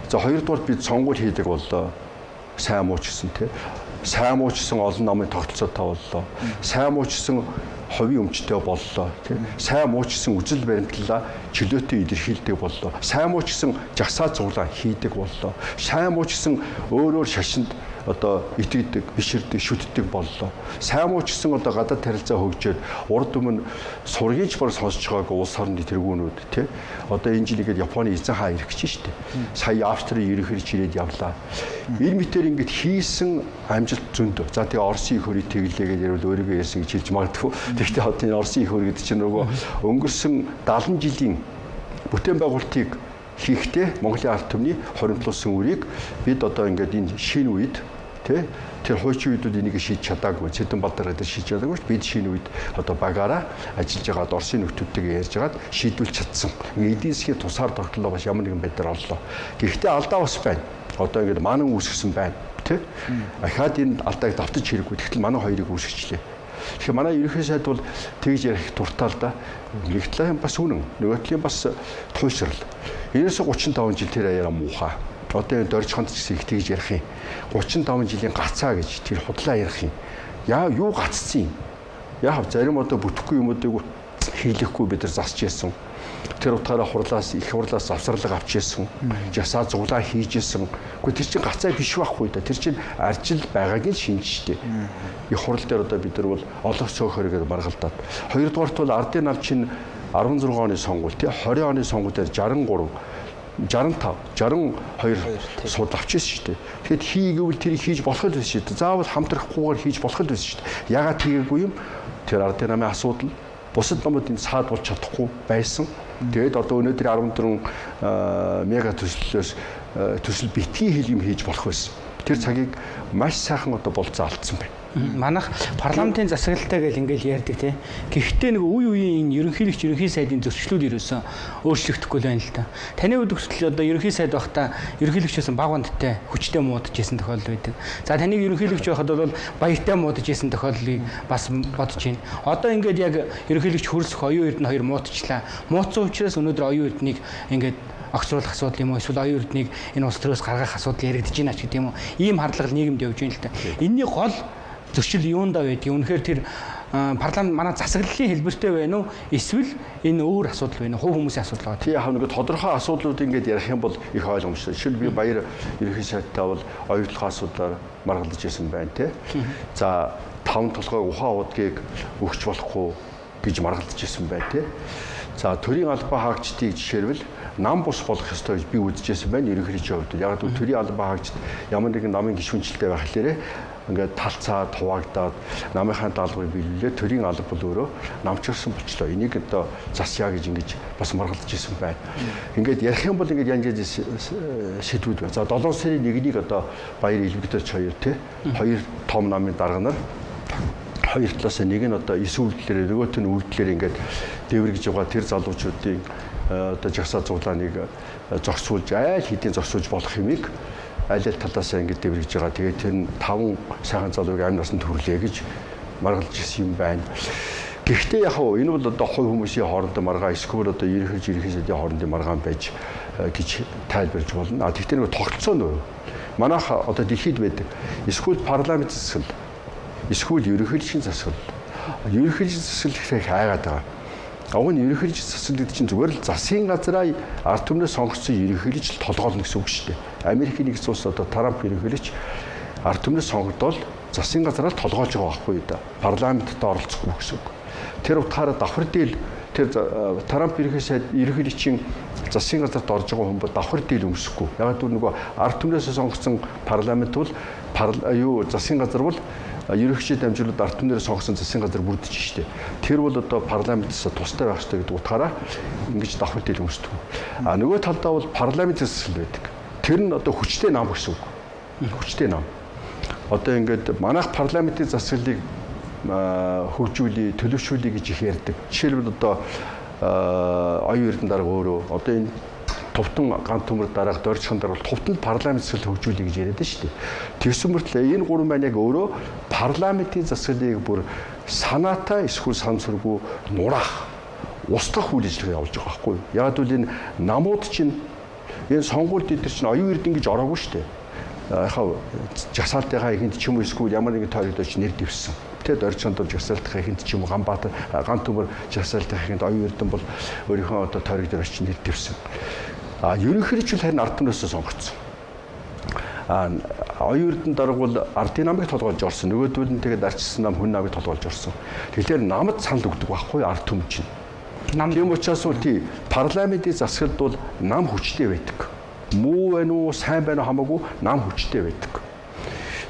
За хоёрдугаар бид сонгуул хийдэг боллоо. Сайн муучсан тий. Сайн муучсан олон намын тогтолцоотой боллоо. Сайн муучсан хувийн өмчтэй боллоо тий. Сайн муучсан үжил баримтлалаа чөлөөтэй илэрхийлдэг боллоо. Сайн муучсан жагсаа зуглаа хийдэг боллоо. Сайн муучсан өөрөөр шашинд одоо итгэдэг, биширдэг, шүтдэг боллоо. Сайн муучсан одоо гадаад харилцаа хөгжөөд урд өмнө сургийч бар сонсож байгааг улс орны тэргүүнүүд тий. Одоо энэ жилигээд Японы эзэн хаа ирэх гэж штэ. Сая Австрийн ерөнхийлөгч ирээд явлаа. Энэ мэтэр ингэж хийсэн амжилт зөндөө. За тэгээ Оросын их хөрийг тэглээгээд ярил өөрийгөө ярьсан гэж хэлж магадгүй. Тэгэхдээ одоо энэ Оросын их хөр гэдэг чинь нөгөө өнгөрсөн 70 жилийн бүтээн байгуулалтыг хийхдээ Монголын ард түмний хоримтлуулсан үрийг бид одоо ингээд энэ шинэ үед тэр хуучин үеүүд энийг шийдэж чадаагүй. Цэдэн Балдар гэдэг шийдэж чадаагүй шүү. Бид шинэ үед одоо багаараа ажиллаж байгаад Оросын нөхдөдтэйгээ ярьж байгаад шийдвүүлж чадсан. Эдийн засгийн тусаар тогтолцоо бас ямар нэгэн байдлаар оллоо. Гэхдээ алдаа бас байна. Одоо ингээд манан үүсгэсэн байна. Тэ? Ахаад энэ алдааг давтаж хэрэггүй. Тэгтэл манай хоёрыг үүсгэжлээ. Тэгэхээр манай ерөнхий сайд бол тэгж ярих дуртай л да. Нэг талын бас үнэн, нөгөө талын бас туйшрал. Энэс 35 жил тэр аяараа муухай. Одоо энэ дөржихонд ч гэсэн их тэгж ярих юм. 35 жилийн гацаа гэж тэр худлаа ярих юм. Яа юу гацсан юм? Яав зарим одоо бүтэхгүй юмуудыг хийлэхгүй бид нар засч яасан. Тэр утгаараа их хурлаас завсарлага авч яасан. Жасаа зуглаа хийж яасан. Гэхдээ тэр чинь гацаа биш байхгүй да. Тэр чинь арчил байгааг нь шинжтэй. Их хурл дээр одоо бид нар бол олох цөөхөрөөр маргалдаад. Хоёрдугаарт бол ардын навчин 16 оны сонгуул тий 20 оны сонгуул дээр 63 65 62 сууд авчихсан шүү дээ. Тэгэхэд хийгээвэл тэрийг хийж болох л байсан шүү дээ. Заавал хамтрахгүйгээр хийж болох л байсан шүү дээ. Яагаад хийгээгүй юм? Тэр ардын намын асуудал бусад номууд энэ саад болж чадахгүй байсан. Тэгээд одоо өнөөдрийн 14 мега төслөөс төсөл битгий хэлэм хийж болох байсан. Тэр цагийг маш сайхан одоо болцоо алдсан байна. Манайх парламентын засаглалтай гэж ингээл ярьдаг тий. Гэхдээ нэг үе үеийн энэ ерөнхий сайдын зөрчлүүд ерөөсөн өөрчлөгдөхгүй л байна л да. Таны хувьд хүртэл одоо ерөнхий сайд байхдаа ерөнхийлөгчөөс баг бандтай хүчтэй муудаж исэн тохиолдол байдаг. За таныг ерөнхийлөгч байхад бол баяртай муудаж исэн тохиолдлыг бас бодож байна. Одоо ингээд яг ерөнхийлөгч хөрсөх оюун эрдэнэ хоёр муудчлаа. Муудсан учраас өнөөдөр оюун эрднийг ингээд огцруулах асуудал юм уу эсвэл оюун эрднийг энэ улс төрөөс гаргах асуудал яригдж байна ч гэдэг юм уу. Ийм хандлага нийгэмд явж байна л да. Энэний гол зөрчил юундаа байдгийг үнэхээр тэр парламент манай засаглалын хэлбэртэй байна уу эсвэл энэ өөр асуудал байна уу хувь хүмүүсийн асуудал байна. Тий яг нэг тодорхой асуудлууд ингээд ярих юм бол их ойлгомжтой. Жишээл би баяр ерөнхий сайдтай бол оюутлах асуудлаар маргалдаж ирсэн байна тий. За 5 толгой ухаан удгийг өгч болохгүй гэж маргалдаж ирсэн байна тий. За төрийн албаа хаагчдыг жишээлбэл нам бус болох ёстой гэж би үзэжсэн байна ерөнхийлөгчийн хувьд. Яг л төрийн албаа хаагчд ямар нэгэн намын гишүүнчлэлтэй байх хэлээрээ ингээд талцаад хуваагдаад намынхаа даалгаврыг биелүүлээ төрийн алба бол өөрөө намчирсан болчлоо. Энийг одоо засъя гэж ингэж бас маргалдаж ирсэн байна. Ингээд ярих юм бол ингээд янз янз шийдвүүд байна. За 7 сарын 1-нийг одоо баяр илбэгдэж хоёр тий. Хоёр том намын дарга нар хоёр талаас нэг нь одоо эс үйлдэлээр нөгөөт нь үйлдэлээр ингээд дэвэргэж байгаа тэр залуучуудын одоо жагсаа зуглааныг зогсуулж айл хэдийн зогсуулж болох юмыг аль талаас ингэж дэвэргэж байгаа. Тэгээд тэр нь 5 сайхан залууг амь насанд төрлөө гэж маргалж ирсэн юм байна. Гэхдээ яг хөө энэ бол одоо хувь хүмүүсийн хоорондоо маргаа эсвэл одоо ерөнхий сайдын хоорондын маргаан байж гэж тайлбарж болно. Тэгтээ нэг тогтолцоо нөө. Манайх одоо дэлхийд байдаг. Эсвэл парламент засаг, эсвэл ерөнхийлөгчийн засаг. Ерөнхийлөгчийн засаг их хайгаад байгаа. Уг нь ерөнхийлөгч засаг гэдэг чинь зүгээр л засгийн газраа ард түмнээ сонгоцсон ерөнхийлөгч толгоолно гэсэн үг шүү дээ. Америкийн нэгдсэн улс одоо Трамп ерөнхийлөгч ард түмнээ сонгогдвол засгийн газраа л толгоолж байгаа байхгүй да. Парламентд оролцохгүй гэсэн үг. Тэр утгаараа давхар дийл тэр Трамп ерөнхийлөгчийн засгийн газарт орж байгаа хүн бол давхар дийл өмсөхгүй. Яг л нөгөө ард түмнээс сонгоцсон парламент бол засгийн газар бол ерөнхийд дамжуулаад ард түмнээр сонгосон засгийн газар бүрдэж штэ. Тэр бол одоо парламентээс тустай байх хэрэгтэй гэдэг утгаараа ингэж давхар дийл өмсдөг. А нөгөө талдаа бол парламент засаг байдаг. Тэр нь одоо хүчтэй нам гэсэн үг. Хүчтэй нам. Одоо ингээд манайх парламентын засаглалыг хөгжүүлээ, төлөвшүүлээ гэж их ярьдаг. Жишээлбэл одоо оюун эрдэнэ дарга өөрөө одоо энэ товтон ганц төмөр дараах дөржихэн дарга бол товтонд парламент засал хөгжүүлээ гэж яриад шүү дээ. Тэгсэн мөртлөө энэ гурван маань яг өөрөө парламентын засалыг бүр санаатай эсвэл санамсаргүй нураах, устгах үйл ажиллагаа явуулж байгаа байхгүй юу? Яг л энэ намууд чинь энэ сонгуульд дээр чинь оюун эрдэнэ гэж ороогүй шүү дээ. Яхаа жагсаалтынхаа ихэнд ч юм уу эсвэл ямар нэгэн тойрогдож нэр дэвсэн. Тэгээд дөржинд бол жагсаалтынхаа ихэнд ч юм уу Ганбаатар ганц төмөр жагсаалтынхаа ихэнд оюун эрдэнэ бол өөрийнхөө одоо тойрог дээр очиж нэр дэвсэн. Ерөнхийдөө харин ард түмнөөсөө сонгогдсон. Оюун эрдэнэ дарга бол ардын намыг толгойлж орсон. Нөгөөдөл нь тэгээд арчилсан нам хүн намыг толгойлж орсон. Тэгэхээр намд санал өгдөг байхгүй ард түмэн чинь. Тийм учраас тий парламентын засгалд бол нам хүчтэй байдаг. Муу байна уу, сайн байна уу хамаагүй нам хүчтэй байдаг.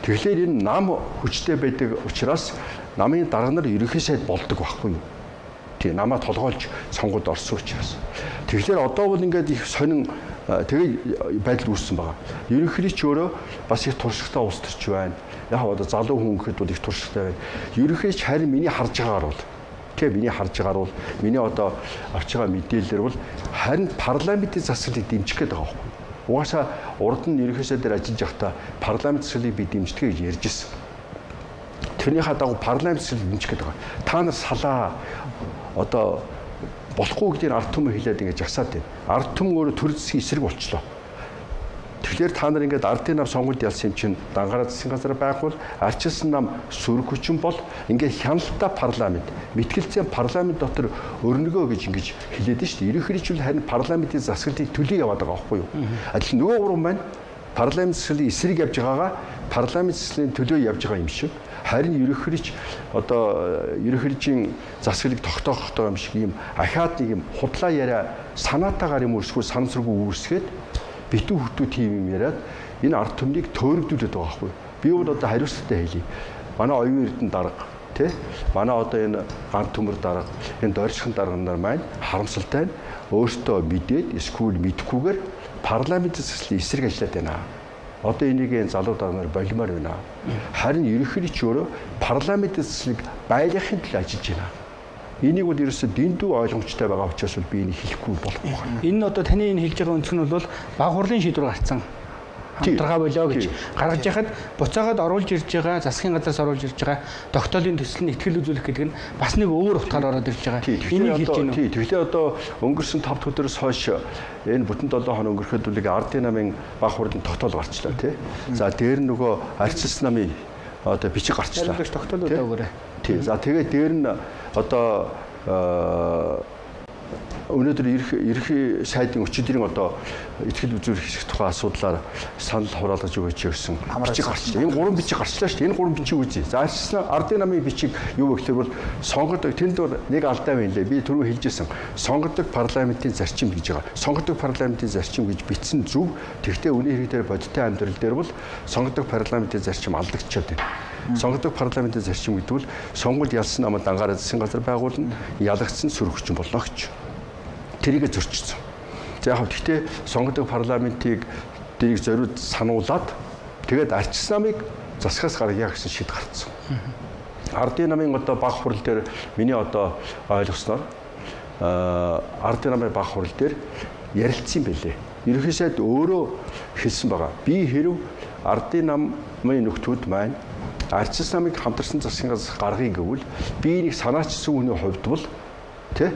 Тэгэхээр энэ нам хүчтэй байдаг учраас намын дарга нар ерөнхий сайд болдог байхгүй юу? Тий намаа толгойлж сонгуульд орсон учраас. Тэгэхээр одоо бол ингээд их сонин тэгээд байдал үүссэн байгаа. Ерөнхийдөө ч өөрөө бас их туршлагатай улс төрч байна. Яг одоо залуу хүн гэхэд бол их туршлагатай байна. Ерөнхийдөө ч харин миний харж байгаагаар бол миний харж байгаагаар бол миний одоо авч байгаа мэдээлэлээр бол харин парламентын засаглыг дэмжих гэдэг байгаа байхгүй. Угаасаа урд нь ерөнхийдөө дээр ажиллаж байхдаа парламент засаглыг би дэмждэг гэж ярьж ирсэн. Тэрнийхээ дагуу парламент засаглыг дэмжих гэдэг байгаа. Та нар салаа одоо болохгүй гэдгийг ард түмэн хэлээд ингэж жагсаад байна. Ард түмэн өөрөө төр засгийн эсрэг болчлоо. Тэгэхээр та нар ингээд ардын нам сонгуульд ялсан юм чинь дангараа засгийн газар байгуул арчилсан нам сөрөг хүчин бол ингээд хяналттай парламент, мэтгэлцээ парламент дотор өрнөгөө гэж ингэж хэлээд нь шүү дээ. Ерөнхийдөө харин парламентын засаглалыг төлөө яваад байгаа байхгүй юу? Адил нөгөө гурван маань парламент засаглалын эсрэг явж байгаагаа парламент засаглалын төлөө явж байгаа юм шиг. Харин ерөнхийдөө одоо ерөнхийлөгчийн засаглалыг тогтоох юм шиг ийм ахаад нэг юм худлаа яриа санаатаагаар юм өрсгөө санамсаргүй үүсгээд битүү хөтүү тийм юм яриад энэ ард түмнийг төөрөгдүүлээд байгаа байхгүй. Би бол одоо хариуцлагатай хэлье. Манай оюун эрдэнэ дарга тий манай одоо энэ ганц төмөр дарга энэ дөржихэн дарга нар маань харамсалтай нь өөртөө мэдээд эсвэл мэдхгүйгээр парламентын засаглалын эсрэг ажиллаад байна. Одоо энийг залуу дарга нар болимоор байна. Харин ерөнхийдөө ч өөрөө парламентын засаглалыг байлгахын төлөө ажиллаж байна. Энийг бол ерөөсөө дэндүү ойлгомжтой байгаа учраас би энийг хэлэхгүй болохгүй байна. Энэ нь одоо таны энэ хэлж байгаа өнцг нь бол баг хурлын шийдвэр гарцсан. Хамтрага болоо гэж гаргаж яхад буцаагаад оруулж ирж байгаа засгийн газраас оруулж ирж байгаа тогтоолын төсөл нь ихтгэл үзүүлэх гэдэг нь бас нэг өөр утгаар ороод ирж байгаа. Энийг хэлж байна уу? Тий, тэгэхээр одоо өнгөрсөн 5 дахь өдрөөс хойш энэ бүтэн 7 хоног өнгөрөхөд үлэг ардын намын баг хурлын тогтоол гарчлаа тий. За дээр нь нөгөө арчилсан намын одоо бичиг гарчлаа. Тогтоолоо өгөөрэй. Тий. За тэгээд дээр нь одоо өнөөдөр ерхий сайдын өчигдрийн одоо ихтгэл үзүүлэх хэсэг тухай асуудлаар санал хураалгаж өгөөч гэсэн бичиг гарчлаа. Энэ 3 бичиг гарчлаа шүү дээ. Энэ 3 бичиг үзье. За арчилсан ардын намын бичиг юу вэ гэхээр бол сонгодог тэнд нэг алдаа байна лээ. Би түрүү хэлжсэн. Сонгодог парламентын зарчим гэж байгаа. Сонгодог парламентын зарчим гэж бичсэн зөв. Тэгвэл үнийн хэрэг дээр бодиттой амьдрал дээр бол сонгодог парламентын зарчим алдагдчиход байна. Сонгодог парламентын зарчим гэдэг бол сонгуульд ялсан намд анхаарал засгийн газар байгуулна, ялагдсан сөрөгчин болно гэж. Тэрийг зөрчсөн. За яг гэхдээ сонгодог парламентыг дэрийг зориуд сануулад тэгээд арчилсан намыг засгаас гаргая гэсэн шийд гарцсан. Ардын намын одоо баг хурал дээр миний одоо ойлгосноор ардын намын баг хурал дээр ярилцсан байлээ. Ерөнхий сайд өөрөө хэлсэн байгаа. Би хэрв ардын намын нөхдүүд маань арчилсан намыг хамтарсан засгийн газраас гаргая гэвэл би нэг санаачсан хүний хувьд бол тий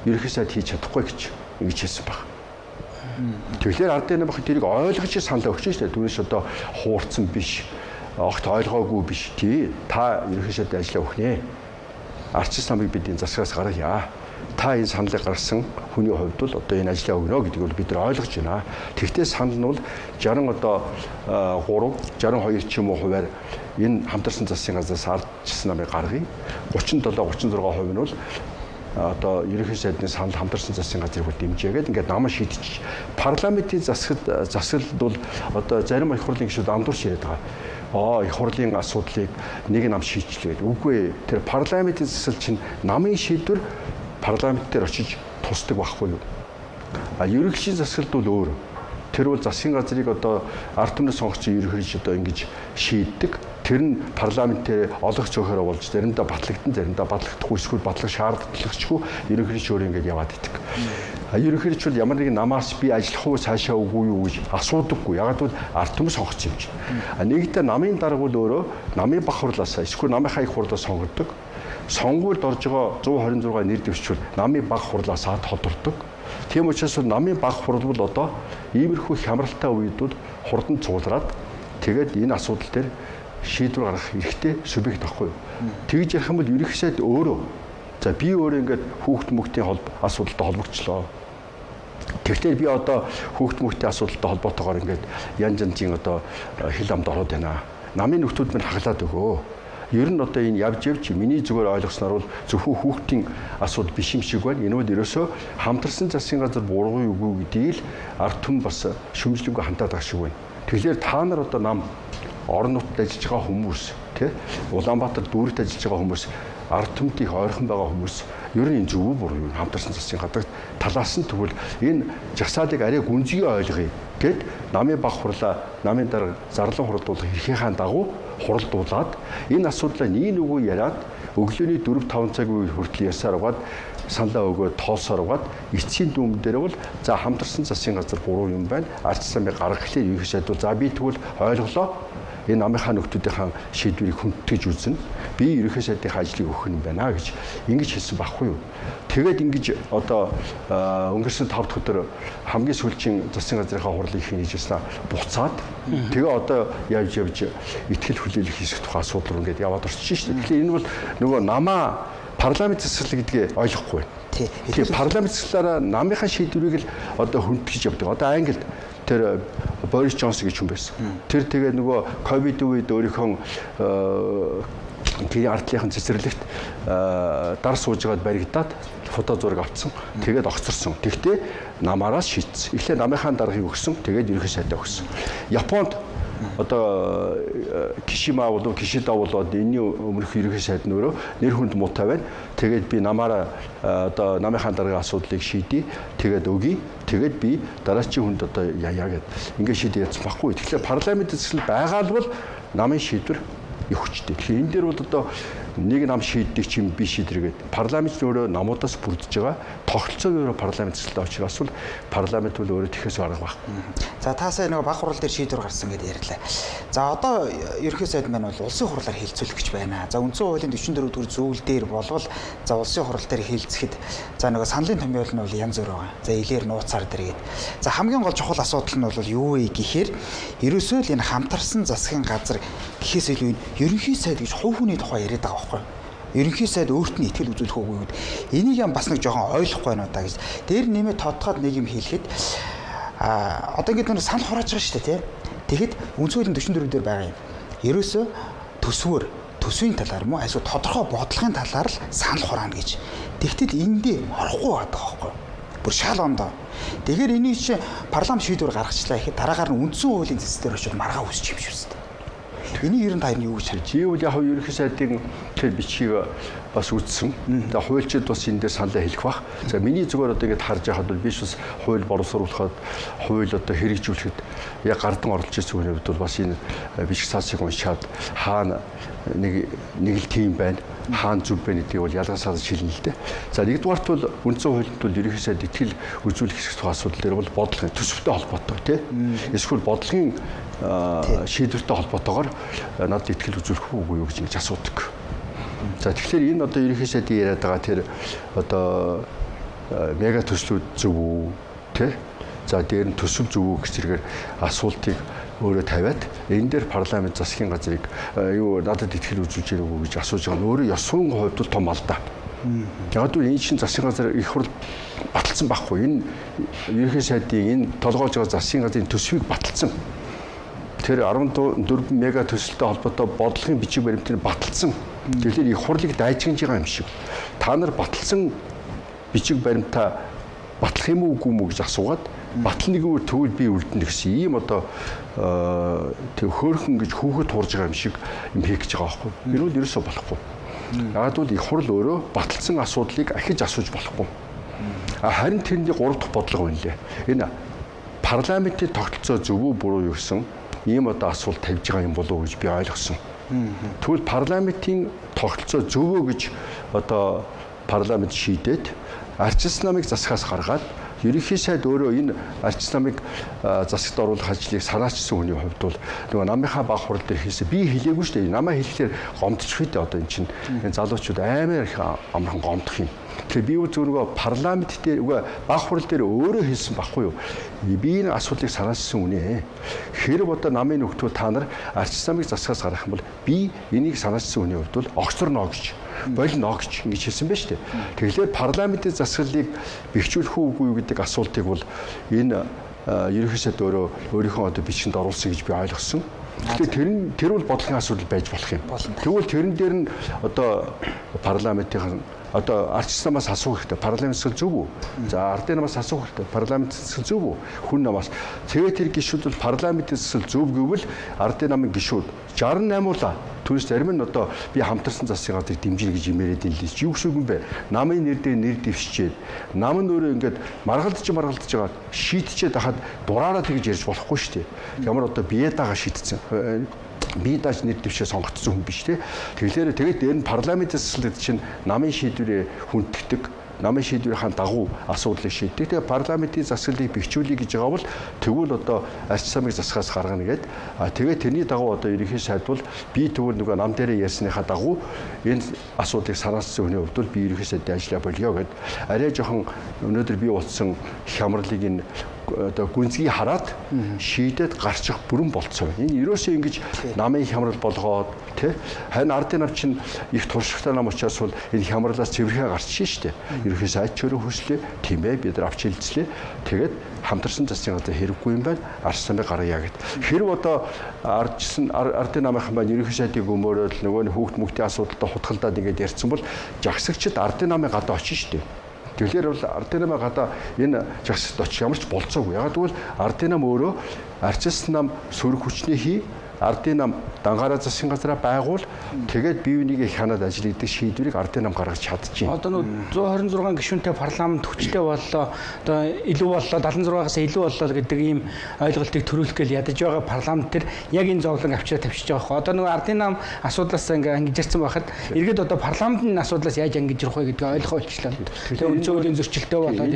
ерөнхий сайд хийж чадахгүй гэж ингэж хэлсэн баг. Тэгэхээр ардын намын тэрийг ойлгож санал өгч штэ түүнээс одоо хуурцсан биш, огт ойлгоогүй биш. Тий та ерөнхий сайд ажиллаа өгнэ. Арчилсан намыг бидний засгаас гаргая. Та энэ саналыг гаргасан хүний хувьд бол одоо энэ ажлаа өгнө гэдгийг бол бид нар ойлгож байна. Тэгвэл санал нь бол 60 одоо 62 ч юм уу хувиар энэ хамтарсан засгийн газраас арчилсан намыг гаргая. 37-36% нь бол одоо ерөнхий сайдны санал хамтарсан засгийн газрыг дэмжээгээд ингээд намаа шийдчих. Парламентын засал бол одоо зарим их хурлын гишүүд андуурч яриад байгаа. Их хурлын асуудлыг нэг нам шийдчихлээ гэдэг. Үгүй тэр парламентын засал чинь намын шийдвэр парламент дээр очиж тусдаг байхгүй юу? Ерөнхий засгалд бол өөр. Тэр бол засгийн газрыг одоо ард түмний сонгогчдын ерөнхийлөгч одоо ингэж шийддэг. Тэр нь парламентээр олох цөөхөөр болж заримдаа заримдаа батлагдахгүй эсвэл батлах шаардлагачгүй ерөнхийлөгч өөр ингэж яваад идэг. Ерөнхийлөгч бол ямар нэгэн намаас би ажиллах уу цаашаа үгүй юу гэж асуудаггүй. Ягаад гэвэл ард түмэн сонгогч юм чи. Нэгдээ намын дарга бол өөрөө намын баг хурлаасаа эсвэл намын хаягх хурлаас сонгогддог. Сонгуульд орж байгаа 126 нэр дэвшчүүл намын баг хурлаасаа тодордог. Тийм учраас намын баг хурл бол одоо иймэрхүү хямралтай үед бол хурдан цуулраад тэгээд энэ асуудал дээр шийдвэр гаргах эрхтэй субъект байхгүй юу. Тэгж ярих юм бол ерөнхий сайд өөрөө за би өөрөө ингээд хүүхд мөхтийн асуудалтай холбогдлоо. Тэгэхээр би одоо хүүхд мөхтийн асуудалтай холбоотойгоор ингээд янз янзын одоо хил амд ороод байна. Намын нөхдүүд минь хаглаад өгөө. Ер нь одоо энэ явж миний зүгээр ойлгосноор бол зөвхөн хүүхдийн асуудал биш юм шиг байна. Энэ бол ерөөсөө хамтарсан засгийн газар буургүй үгүй гэдгийг л ард түмэн бас шүмжлэнгүй хандаад байгаа шиг байна. Тэгэхээр та нар одоо нам орон нутгад ажиллаж байгаа хүмүүс тий Улаанбаатар дүүрэгт ажиллаж байгаа хүмүүс ард түмэнд их ойрхон байгаа хүмүүс ер нь энэ зөв буруу юм хамтарсан засгийн газар талаас нь тэгвэл энэ жагсаалыг арай гүнзгий ойлгоё гэд намын баг хурлаа намын дарга зарлан хуралдуулах эрхийнхаа дагуу хуралдуулаад энэ асуудлаа нэг үгүй яриад өглөөний 4-5 цагийн хүртэл ярьсаар угаад саналаа өгөөд тоолсоор угаад эцсийн дүн дээр бол за хамтарсан засгийн газар буруу юм байна арч самыг гаргах хэлээ юу гэж бодвол за би тэгвэл ойлголоо энэ намынхаа нөхдүүдийн шийдвэрийг хүндэтгэж үзнэ. Би ерөнхий сайдынхаа ажлыг өгөх юм байна гэж ингэж хэлсэн байхгүй юу. Тэгээд ингэж одоо өнгөрсөн 5 дахь өдөр хамгийн сүүлийн засгийн газрынхаа хурлыг хийжсэн буцаад тэгээ одоо явж ихтгэл хүлээлт хийх тухай асуудал руу ингээд яваад орчих шүү дээ. Тэгэхээр энэ бол нөгөө намаа парламент засаглал гэдгийг ойлгохгүй байна. Тэгэхээр парламент засаглалаараа намынхаа шийдвэрийг л одоо хүндэтгэж явдаг. Одоо Англид тэр Борис Джонсон гэж хүн байсан. Тэр тэгээд нөгөө ковид үед өөрийнхөө тэр ардлынхан цэцэрлэгт дар сууж байгаад баригдаад фото зураг авцсан. Тэгээд огцорсон. Тэгвэл намаараас шийдсэн. Эхлээд намынхаа даргыг өгсөн. Тэгээд ерөнхий сайдаа өгсөн. Японд одоо Кишида бол энэний өмнөх ерөнхий сайд нь өөрөө нэр хүнд муутай байна. Тэгээд би намаараа одоо намынхаа даргын асуудлыг шийдье. Тэгээд өгье. Тэгээд би дараачийн хүнд одоо яа гэд ингээд шийдээ яцсан байхгүй. Тэгэхээр парламент засал байгаа л бол намын шийдвэр их хүчтэй. Тэгэхээр энэ дээр бол одоо нэг нам шийддэг чинь би шийдэргээд парламент өөрөө намуудаас бүрдэж байгаа. Тогтолцоо нь өөрөө парламент засалтай учраас бол парламент бол өөрөө тэхээс арга баг. За та сая нэг баг хурал дээр шийдвэр гарсан гэдээ ярьлаа. За одоо ерөнхий сайд маань бол улсын хурлаар хилцүүлэх гэж байна. За үндсэн хуулийн 44 дугаар зүйл дээр болвол за улсын хурал дээр хилцэхэд за нэг саналын томьёол нь бол янз бүр байгаа. За илээр нууцаар дэргээд. За хамгийн гол чухал асуудал нь бол юу вэ гэхээр ерөөсөө л энэ хамтарсан засгийн газар гэхээс илүү ерөнхий сайд гэж хувь хүний тухай яриад байгаа байхгүй. Ерөнхий сайд өөрт нь итгэл үзүүлэх үгүй юм. Энийг юм бас нэг жоохон ойлгохгүй байна удаа гэж. Дээр нэмээд тодтоод нэг юм хэлэхэд одоо ингэ нэг санал хурааж байгаа шүү дээ тий. Тэгэхэд үндсэн хуулийн 44 дээр байгаа юм. Ерөөсөө төсвийн талаар мөн эсвэл тодорхой бодлогын талаар л санал хураана гэж. Тэгтэл эндээ орохгүй байдаг байхгүй. Бүр шал ондоо. Тэгэхээр энийг чи парламент шийдвэр гаргачлаа гэхэд дараагаар нь үндсэн хуулийн зэс дээр очиод маргаа үүсчих юм шүү дээ. Энийг ер нь та юу гэж чи юу яг ерөнхий сайдын тэр бичгийг бас үзсэн. За хуульчид бас энэ дээр саналаа хэлэх бах. За миний зүгээр одоо ингэж харж байхад бол биш бас хууль боловсруулахад хууль одоо хэрэгжүүлэхэд яг гардан оролцож байгаа үед бол бас энэ бичиг цаасыг уншаад хаана нэг л тийм байна. Хаан зүв байна гэдгийг бол ялгасаад шилнэ л дээ. За нэгдүгээрт бол үндсэн хуулинд бол ерөнхий сайд итгэл үзүүлэх хэсэг асуудал дээр бол бодлогын төсөвтэй холбоотой тий. Эсвэл бодлогын шийдвэртэй холбоотойгоор надад итгэл үзүүлэх үгүй юу гэж асуудаг. За тэгэхээр энэ одоо ерөнхий сайдын яриад байгаа тэр одоо мега төслүүд зөв үү тий. За дээр нь төсөв зөв үү гэх зэрэгээр асуултыг өөрөө тавиад энэ дээр парламент засгийн газрыг юу надад итгэл үзүүлж байгааг уу гэж асууж байгаа нь өөрөө ёс сургуулийн хувьд бол том алдаа. Яг нь энэ чинь засгийн газар их хурл баталсан байхгүй. Энэ ерөнхий сайдын энэ толгойлж байгаа засгийн газрын төсвийг баталсан. Тэр 14 мега төсөлтэй холбоотой бодлогын бичиг баримтыг баталсан. Тэгэхээр их хурлыг дайжгинж байгаа юм шиг. Та нар баталсан бичиг баримтаа батлах юм уу үгүй юм уу гэж асуугаад батлныг өөр төгөл би үлдэн гэсэн ийм одоо тэг хөөрхөн гэж хүүхэд хуурж байгаа юм шиг юм хийх гэж байгаа байхгүй. Энэ бол ерөөсөө болохгүй. Яг бол их хурл өөрөө баталсан асуудлыг ахиж асууж болохгүй. Харин тэрний 3 дахь бодлого байна лээ. Энэ парламентын тогтолцоо зөв үү буруу юу гэсэн ийм одоо асуулт тавьж байгаа юм болов уу гэж би ойлгосон. Тэгвэл парламентын тогтолцоо зөв үү гэж одоо парламент шийдээд ардчилсан намыг засгаас гаргаад ерөнхий сайд өөрөө энэ ардчилсан намыг засагт оруулах ажлыг санаачсан хүний хувьд бол нөгөө намынхаа баг хурал дээр хийсэн би хэлээгүй шүү дээ. Намаа хэлэхээр гомдчих үү одоо эн чинь энэ залуучууд амар их амархан гомдох юм. Тэгэхээр би зүгээр нөгөө парламент дээр үгүй баг хурал дээр өөрөө хэлсэн байхгүй юу? Би энэ асуултыг санаачсан үнэ. Хэрэг одоо намын нөхдөө та нар ардчилсан намыг засгаас гаргах юм бол би энийг санаачсан хүний хувьд бол огцорно гэж болно гэж ингэж хэлсэн байна шүү дээ. Тэгэхээр парламентын засаглалыг бэхжүүлэх үгүй юу гэдэг асуултыг бол энэ ерөнхийдөө өөрийнхөө одоо бичгэнд оруулсан гэж би ойлгосон. Тэгэхээр тэр бол бодлогын асуудал байж болох юм. Тэгвэл тэрэн дээр нь одоо парламентын одоо ардчилсан намаас асуух хэрэгтэй. Парламент засаг зөв үү? За ардын намаас асуух хэрэгтэй. Парламент засаг зөв үү? Хүн намаас. Тэгээд тэр гишүүд бол парламентын засаг зөв гэвэл ардын намын гишүүд 68 уулаа. Түүнээс зарим нь одоо би хамтарсан засгийн газрыг дэмжинэ гэж имэрэд юм лээ. Юу гэсэн үг юм бэ? Намын нэр дээр нэр дэвшчээд нам нь өөрөө ингээд маргалдаж байгаа шийдчихэд хахад дураараа тэгж ярьж болохгүй шүү дээ. Ямар одоо бие даага шийдсэн. Би дааж нэр дэвшээ сонгогдсон хүн биш те. Тэгэхээр тэгээд дээр нь парламентын засаглалд чинь намын шийдвэрээ хүндэтдэг, намын шийдвэрийн дагуу асуудлыг шийддэг. Тэгээд парламентын засаглалыг бэхжүүлэх гэж байгаа бол тэгвэл одоо ардчилсан намыг засгаас гаргана гэд. Тэгээд тэрний дагуу одоо ерөнхий сайд бол би тэгвэл нөгөө нам дээрээ ярьсныхаа дагуу энэ асуудлыг санаачсан хүний хувьд бол би ерөнхий сайдын ажиллаа болёо гэд. Арай жоохон өнөөдөр би утсан хямралыг энэ одоо гүнзгий хараад шийдээд гарчих бүрэн болцсон. Энэ ерөөсөө ингэж намын хямрал болгоод тий харин ардын нам чинь их туршлагатай нам учраас бол энэ хямралаас цэвэрхээ гарчихсан шүү дээ. Ерөнхий сайд чөрөө хүслээ тийм ээ бид нар авч хэлцлээ. Тэгээд хамтарсан засгийн газар хэрэггүй юм байна. Ардчилсан намыг гаргая гэд. Хэрв одоо ардын намынхан байна ерөнхий сайдыг өмөрөөл нөгөө хүүхд мөхтийн асуудалтай хутгалдаад ингэж ярьсан бол жагсагчд ардын намын гадаа очиж шүү дээ. Тэгэхээр бол ардын намын гадаа энэ жагсагт очих ямар ч болцоогүй. Яг тэгвэл ардын нам өөрөө ардчилсан нам сөрөг хүчний хий ардын нам дангаараа засгийн газараа байгуул тэгээд бие бинийгээ хянаад ажил хийдэг шийдвэрийг ардын нам гаргаж чадчихээн. Одоо нөө 126 гишүүнтэй парламент хүчтэй боллоо. Одоо илүү боллоо 76-аас илүү боллоо гэдэг ийм ойлголтыг төрүүлэх гээл ядаж байгаа парламент төр яг энэ зовлон авчираа тавьчихж байгаа хөө. Одоо нөгөө ардын нам асуудлаас ингээ ангиж ирсэн байхад эргээд одоо парламентын асуудлаас яаж ангиж ирэх вэ гэдгийг ойлгох болчихлоо. Тэгээд зөөвлийн зөрчилтэй болоод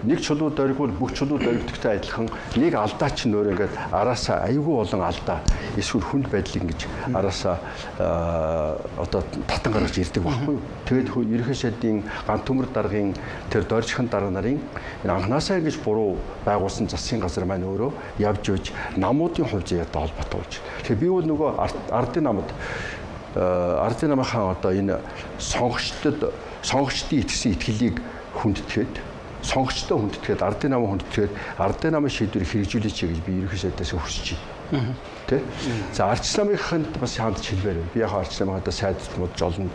нэг чулуу дөргивол бүх чулуу дөргидэгтэй адилхан нэг алдаа чинь өөрөө ингээд араасаа аюулгүй болон алдаа эсвэл хүнд байдлыг ингэж араасаа одоо татан гаргаж ирдэг байхгүй юу. Тэгээд ерөнхий сайдын ганц төмөр даргын тэр доржихан дарга нарын энэ анханасаа ингэж буруу байгуулсан засгийн газар маань өөрөө явж өгч намуудын хувь заяатай холбоотой болж. Тэгэхээр би бол нөгөө ардын намынхаа одоо энэ сонгогчдын итгэсэн итгэлийг хүндэтгээд сонгогчтой хүндэтгээд ардын намын хүндэтгээд ардын намын шийдвэрийг хэрэгжүүлээч гэж би ерөнхий сайдаас хүсэж байна. Тэ? За ардчилсан намынханд бас хандж хэлбэр. Би яг ардчилсан намынхаа сайдчмууд жолно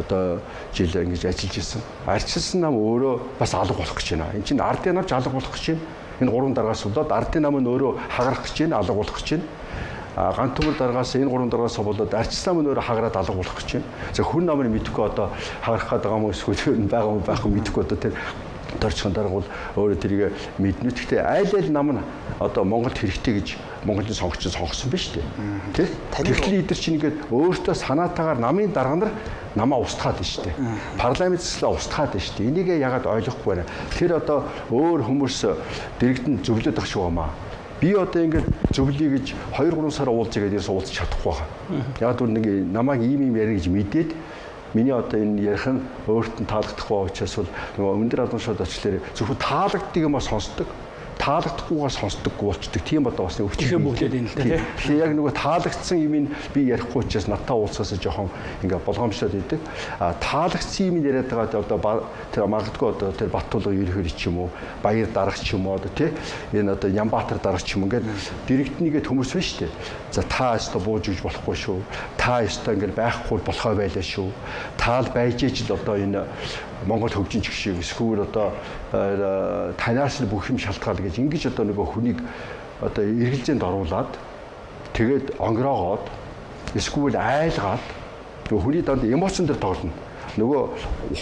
одоо жил ингэж ажиллаж ирсэн. Ардчилсан нам өөрөө бас алга болох гэж байна. Энэ чинь ардын намч алга болох гэж байна. Энэ гурван даргаас болоод ардын нам нь өөрөө хагарах гэж байна, алга болох гэж байна. Ганц төмөр даргаас энэ гурван даргаас болоод ардчилсан нам нь өөрөө хагараад алга болох гэж байна. За хүн намын мэдхгүй одоо хагарах гэдэг юм уу эсвэл байгаа юм байхгүй мэдхгүй одоо тэр дорчхон дарга бол өөрөө тэрийг мэднэ. Гэхдээ айл нам нь одоо Монголд хэрэгтэй гэж Монголын сонгогч сонгосон биз дээ. Тэ? Тэгэхээр лидер чинь ингээд өөртөө санаатаагаар намын дарга нар намаа устгаад байна шүү дээ. Парламент заслаа устгаад байна шүү дээ. Энийг яагаад ойлгохгүй байна. Тэр одоо өөр хүмүүс дэрэгдэн зөвлөд ах шүү гамаа. Би одоо ингээд зөвлөе гэж 2-3 сар уулзъя гэдээ уулзах чадахгүй байгаа. Яг бол нэг намайг ийм яриа гэж мэдээд миний одоо энэ ярих нь өөрт нь таалагдахгүй учраас бол нөгөө өндөр албан шууд очлоо зөвхөн таалагддаг юм сонсдог. Таалагдахгүйгээр сонсдоггүй болчдөг. Тийм одоо бас өвчтөе бүглээд юм л дээ. Тэгэхээр яг нөгөө таалагдсан юм би ярихгүй учраас надтай уулзахаас жоохон ингээ болгоомжлоод идэг. Таалагдсан юм яриад байгаа одоо тэр магадгүй одоо тэр Баттуулга ерөнхий ч юм уу, Баяр дарга ч юм уу одоо тий энэ одоо Ямбаатар дарга ч юм ингээд дэрэгднийгээ хүмүүс байна шүү дээ. За та өстө бууж өгч болохгүй шүү. Та өстө ингээ байхгүй болохоо байлаа шүү. Таал байж ич л одоо энэ Монгол хөгжин чигшээ эсвэл одоо танаас л бүх юм шалтгаал гэж ингэж одоо нөгөө хүнийг одоо эргэлзээнд оруулаад тэгээд онгроогоод эсвэл айлгаад нөгөө хүний данд эмоцн дээр тоглоно. Нөгөө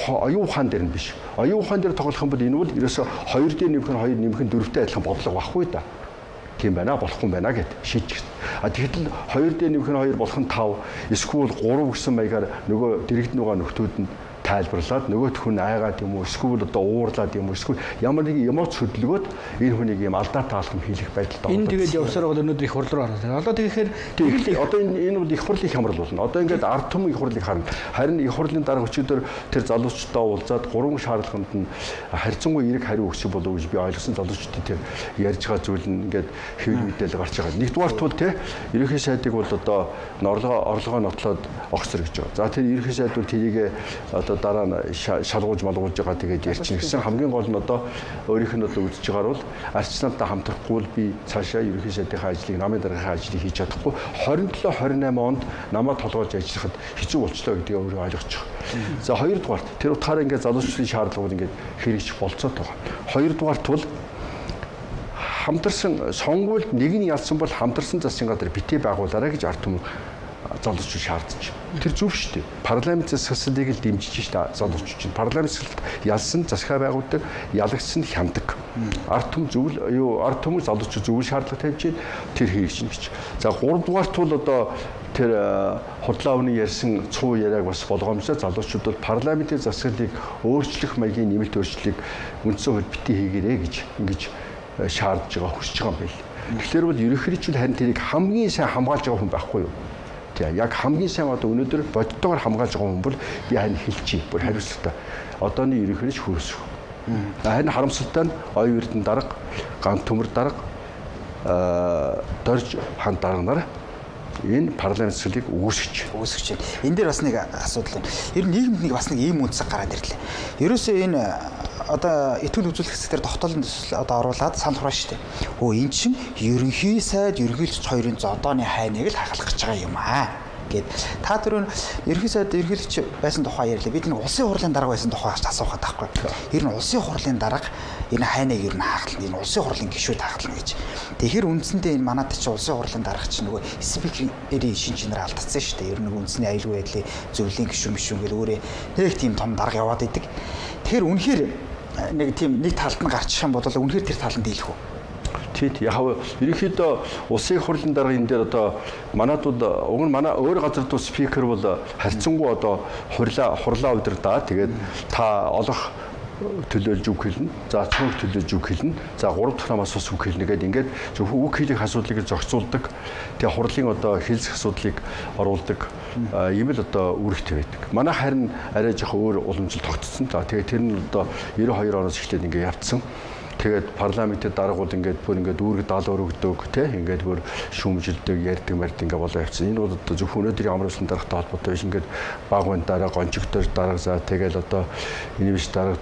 оюун ухаан дээр нь биш. Оюун ухаан дээр тоглох юм бол энэ бол ерөөсө 2D нэмэх нь 2 нэмэх нь 4-тэй адилхан бодлого байхгүй да. Тийм байна, болохгүй байна гэд шийдчих. Тэгэхдээ 2D нэмэх нь 2 болох нь 5, эсвэл 3 гэсэн маягаар нөгөө дэрэгдэн байгаа нөхдүүд нь тайлбарлаад нөгөөх хүн айгаад юм уу эсвэл одоо уурлаад юм уу эсвэл ямар нэг эмоц хөдөлгөөд энэ хүнийг юм алдаа таалхам хийх байдалтай байна. Энэ тэгээд явсаар бол өнөөдөр их хурл руу ороод байна. Одоо тэгэхээр одоо энэ бол их хурлын хямрал болно. Одоо ингээд ард түмэн их хурлыг харна. Харин их хурлын дараа өчигдөр тэр залуучдаа уулзаад 3 шаардлаганд нь харьцангуй эерэг хариу өгсөн болов уу гэж би ойлгосон залуучдын тэр ярьж байгаа зүйл нь ингээд хэвлэл мэдээлэл гарч байгаа. Нэгдүгээрт бол те ерөнхий сайдыг бол одоо орлогоо нотлоод огцор гэж байгаа. За тэр ерөнхий сайд бол тэрийг одоо дараа нь шалгуулж малгуулж байгаа тэгээд ярьчих гэсэн хамгийн гол нь одоо өөрийнх нь одоо үзэж байгаагаар бол арчналтаа хамтрахгүй л би цаашаа ерөнхий сайдынхаа ажлыг намын дараагийн ажлыг хийж чадахгүй 27 28 онд намаа толгойлж ажиллахад хэцүү болчлоо гэдгийг өөрөө ойлгож байгаа. За хоёрдугаарт тэр утгаараа ингээд залуучдын шаардлагууд ингээд хэрэгжих болцоод байгаа. Хоёрдугаарт бол хамтарсан сонгуульд нэг нь ялсан бол хамтарсан засгийн газар битээ байгуулаарай гэж ард түмэн залуучууд шаардж. Тэр зөв шүү дээ. Парламент засаглалыг л дэмжиж шүү дээ залуучууд чинь. Парламент засаглалд ялсан засгаа байгуулдаг, ялагдсан хямдаг. Ард түмэн зөвл ард түмэн залуучууд зөвл шаардлага тавьж байна. Тэр хэрэгжинэ гэж. За 3 дугаарт бол одоо тэр худлаа өмнө ярьсан цуу яриаг бас болгоомжтой залуучууд бол парламентын засаглалыг өөрчлөх маягийн нэмэлт өөрчлөлийг үндсэн хууль битгий хийгээрэй гэж ингэж шаардж байгаа хүсэж байгаа юм байл. Тэгэхээр бол ерөнхийдөө харин тэрийг хамгийн сайн хамгаалж байгаа хүн байхгүй юу? Яг хамгийн сайн одоо өнөөдөр бодтойгоор хамгаалж байгаа хүн бол би харин хэлчихье. Бүр хариуцлагатай. Одооны ерөнхийдөө хөөсөх. Харин харамсалтай нь оюун эрдэнэ дарга, ган төмөр дарга, дорж хан дарга нар энэ парламент засаглалыг үүсгэж байна. Энэ дээр бас нэг асуудал байна. Ер нь нийгэмд нэг бас нэг ийм үндсэг гараад ирлээ. Ерөөсөө энэ одоо итгэл үзүүлэх хэсгээр тогтоолын төсөл одоо оруулаад санал хураана шүү дээ. Өө эн чинь ерөнхий сайд, ерөнхийлөгч хоёрын зодооны хайныг л хахалах гэж байгаа юм аа гэд. Та түрүүн ерөнхий сайд ерөнхийлөгч байсан тухай ярьлаа. Бид нэг улсын хурлын дарга байсан тухай асуух гэдэг байхгүй. Ер нь улсын хурлын дарга энэ хайныг ер нь хаахлана. Энэ улсын хурлын гишүүд хаахлана гэж. Тэгэхээр үндсэндээ энэ манайд чинь улсын хурлын дарга чинь нөгөө спикерийн шинжээр алдсан шүү дээ. Ер нь үндэсний аюулгүй байдлын зөвлөлийн гишүүн гэдэг өөрөө нэг тийм том дарга яваад идэг. Тэгэхээр үнэхээр нэг тийм нэг талд нь гарчих юм бол үнэхээр тэр талд нь дийлэх үү? Тэт яг ерөнхийдөө улсын хурлын дарга энэ дээр одоо манайд бол уг нь манай өөр газар дуу спикер бол харьцангуй одоо хурлаа удирдаа тэгээд та олох төлөөлж үг хэлнэ. За цонх төлөөлж үг хэлнэ. За 3 дахь намаас ус үг хэлнэ гэдэг ингээд зөвхөн үг хэлэх асуудлыг зохицуулдаг. Тэгээ хурлын одоо хэлцэх асуудлыг оруулдаг. Ийм л одоо үүрэгтэй байдаг. Манай харин арай жоох өөр уламжлал тогтцсон. За тэгээ тэр нь одоо 92 оноос эхлээд ингээд явцсан. Тэгээд парламентын даргууд ингээд бүр ингээд үүрэг даалгавар өгдөг тий ингээд бүр шүүмжилдэг ярьдаг ингээд болоо явцсан. Энэ бол одоо зөвхөн өнөөдрийн амралтын даргатай холбоотой биш ингээд баг байн дарга гончигдор дарга за тэгэл одоо энэ биш дарга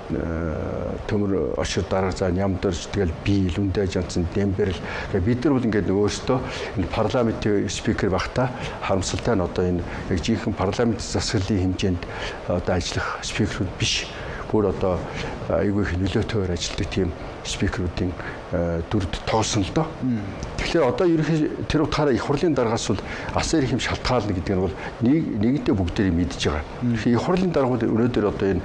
төмөр ошир дарга за нямдэрч тэгэл би лүндэ жанцсан дембэрл бид нар бол ингээд өөрсдөө энэ парламентын спикер багтаа харамсалтай нь одоо энэ яг жинхэнэ парламент засаглалын хэмжээнд одоо ажиллах спикерүүд биш. Бүр одоо айгүй их нөлөөтэйгээр ажилладаг тийм спикерүүдийн дүрд тоосон л доо. Тэгэхээр одоо ерөнхий тэр утгаараа их хурлын даргаас бол асар их юм шалтгаална гэдэг нь бол нэгдээ бүгдээрээ мэдж байгаа. Тэгэхээр их хурлын даргууд өнөөдөр одоо энэ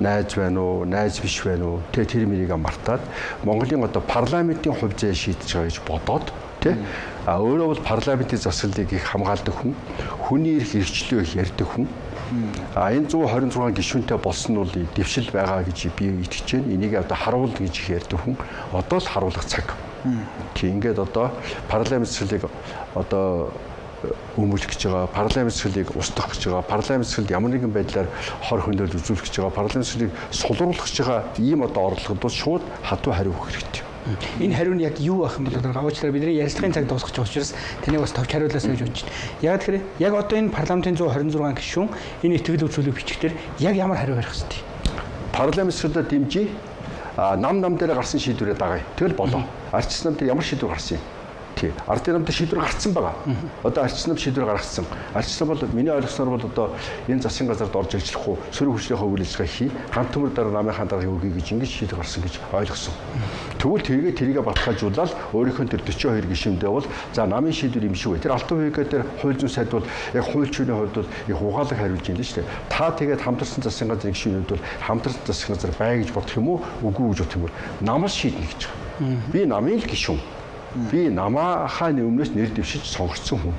найз байна уу, найз биш байна уу, тэр мэрийг мартаад Монголын одоо парламентын хувь зай шийдэж байгаа гэж бодоод тий өөрөө бол парламентын засаглалыг их хамгаалдаг хүн, хүний эрх эрхчлөө их ярьдаг хүн. Энэ 126 гишүүнтэй болсон нь бол дэвшил байгаа гэж би итгэж байна. Энийг одоо харуулна гэж их ярьдаг хүн. Одоо л харуулах цаг. Тэг ингээд одоо парламент засаглалыг одоо өмүүлэх гэж байгаа, парламент засаглалыг устгах гэж байгаа, парламент засаглалд ямар нэгэн байдлаар хор хөндөөлөл үзүүлэх гэж байгаа, парламент засаглалыг сулруулах гэж байгаа ийм одоо орлогод бол шууд хатуу хариу өгөх хэрэгтэй. Энэ хариу нь яг юу ах юм бол уучлаарай бидний ярилцлагын цаг дуусах гэж учраас таныг бас товч хариулаас гэж бодож байна. Яг тэгэхээр яг одоо энэ парламентын 126 гишүүн энэ итгэл үзүүлэх бичгээр яг ямар хариу гаргах хэвчээ. Парламент засаглалд дэмжиж нам дээр гарсан шийдвэрээ дагая. Тэгэл болоо. Арчсан нам дээр ямар шийдвэр гарсан юм? Тий. Ардын намд шийдвэр гаргацсан байгаа. Одоо арчсан нам шийдвэр гаргацсан. Арчсан бол миний ойлгосноор бол одоо энэ засгийн газарт орж ажиллах уу, сөрөг хүчнийхээ үйл ажиллагаа хий, ганц төмөр дараа намынхаа дарга өгье гэж ингэж шийдвэр гаргасан гэж ойлгосон. Тэгвэл тэрийгэ баталгаажуулаад өөрийнхөө тэр 42 гишүүндээ бол за намын шийдвэр юм шиг бай. Тэр алтан хувигээ тэр хууль зүйн сайд бол яг хуульчны хувьд бол их угаалаг хариулж байна шүү дээ. Та тэгээд хамтарсан засгийн газрын гишүүнүүд бол хамтарсан засгийн газар бай гэж бодох юм уу, үгүй гэж бодох юм бол намаас шийднэ гэж байгаа. Би намын л гишүүн. Би намаахаа өмнөөс нэр дэвшиж сонгогдсон хүн.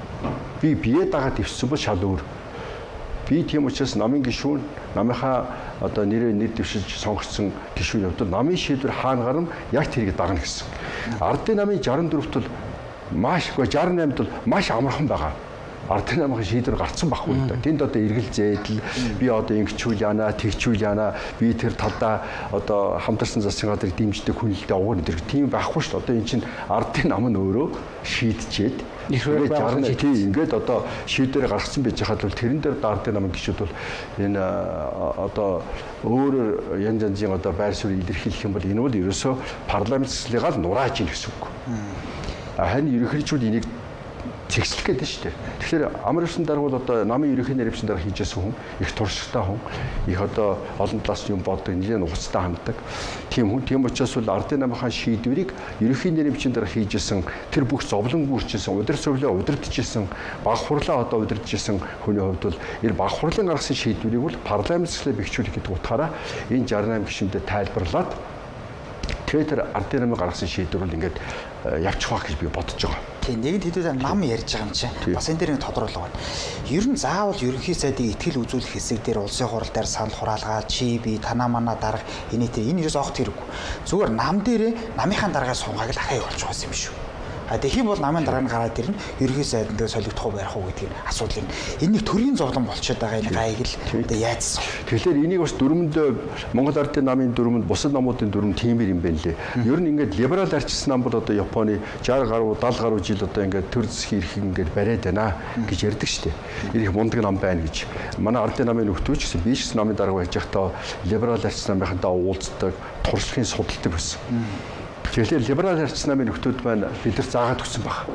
Би бие дагаад дэвшсэн бол шал өөр. Би тийм учраас намын гишүүн, намынхаа одоо нэр дэвшиж сонгогдсон гишүүн явдал намын шийдвэр хаана гарна яг тэрийг дагна гэсэн. Ардын намын 64-т бол маш 68-д бол маш амархан байгаа. Ардын намын шийдвэр гарцсан байхгүй л да. Тэнд одоо эргэл зээдэл би одоо ингэчүүл яана, тэгчүүл яана, би тэр талдаа одоо хамтарсан засгийн газрыг дэмждэг хүнэлтэд өгөр гэдэг тийм байхгүй шүү дээ. Одоо эн чинь ардын нам нь өөрөө шийдчихэд ингээд одоо шийдвэр гаргасан байж хаад бол тэрэн дээр ардын намын гишүүд бол энэ одоо өөр янз янзын одоо байр суурийг илэрхийлэх юм бол энэ бол ерөөсөө парламент цэцлэгээ л нурааж ийн гэсэн үг. Харин ерөнхийлөгчүүд энийг цэгцлэх гэдэг шүү дээ. Тэгэхээр амар ёсны дарга бол одоо намын ерөнхий нэрвчэн дарга хийжсэн хүн, их туршлагатай хүн, их одоо олон талаас юм боддог, нэлээд угацтай ханддаг. Тийм хүн. Тийм учраас бол ардын намынхаа шийдвэрийг ерөнхий нэрвчэн дарга хийжсэн, тэр бүх зовлон гүйцэжсэн, удир цовлоо удирдахжсэн, баг хурлаа одоо удирдахжсэн хүний хувьд бол энэ баг хурлын гаргасан шийдвэрийг бол парламент цэцлээ бэхжүүлэх гэдэг утгаараа энэ 68 гишүүнтэй тайлбарлаад тэгээд тэр ардын намын гаргасан шийдвэр бол ингээд явчих واخ гэж би бодож байгаа. Тийм нэгэн хэдүүлээ нам ярьж байгаа юм чинь бас энэ дээр нэг тодруулга байна. Ер нь заавал ерөнхий сайдыг итгэл үзүүлэх хэсэг дээр улсын хурал дээр санал хураалгаа чи би танаа мана дарга энэ ерөөс огт хэрэггүй. Зүгээр нам дээрээ намынхаа даргаа сунгааг л ахаа явуулж байгаа юм шүү. А тэгэх юм бол намын дараа нь гараад ирнэ ерөнхий сайданд солигдох уу барих уу гэдэг нь асуудал юм. Энэ нэг төрлийн зовлон болчиход байгаа энэ гайг л одоо яадсан. Тэгэхээр энийг бас дүрмэнд Монгол ардын намын дүрмэнд бусад намуудын дүрм тиймэр юм байна лээ. Ер нь ингээд либерал арчсан нам бол одоо Японы 60 гаруй 70 гаруй жил одоо ингээд төр засгийн эрхийг ингээд бариад байна гэж ярьдаг шүү дээ. Ирэх мундаг нам байна гэж. Манай ардын намын нөхдөөч гэсэн би ч намын дарга байж байхдаа либерал арчсан намынхантаа уулздаг, туршлагын судалдаг байсан. Тэгэхээр либерал арчсан намын нөхдүүд маань бид нар заагаад өгсөн баг.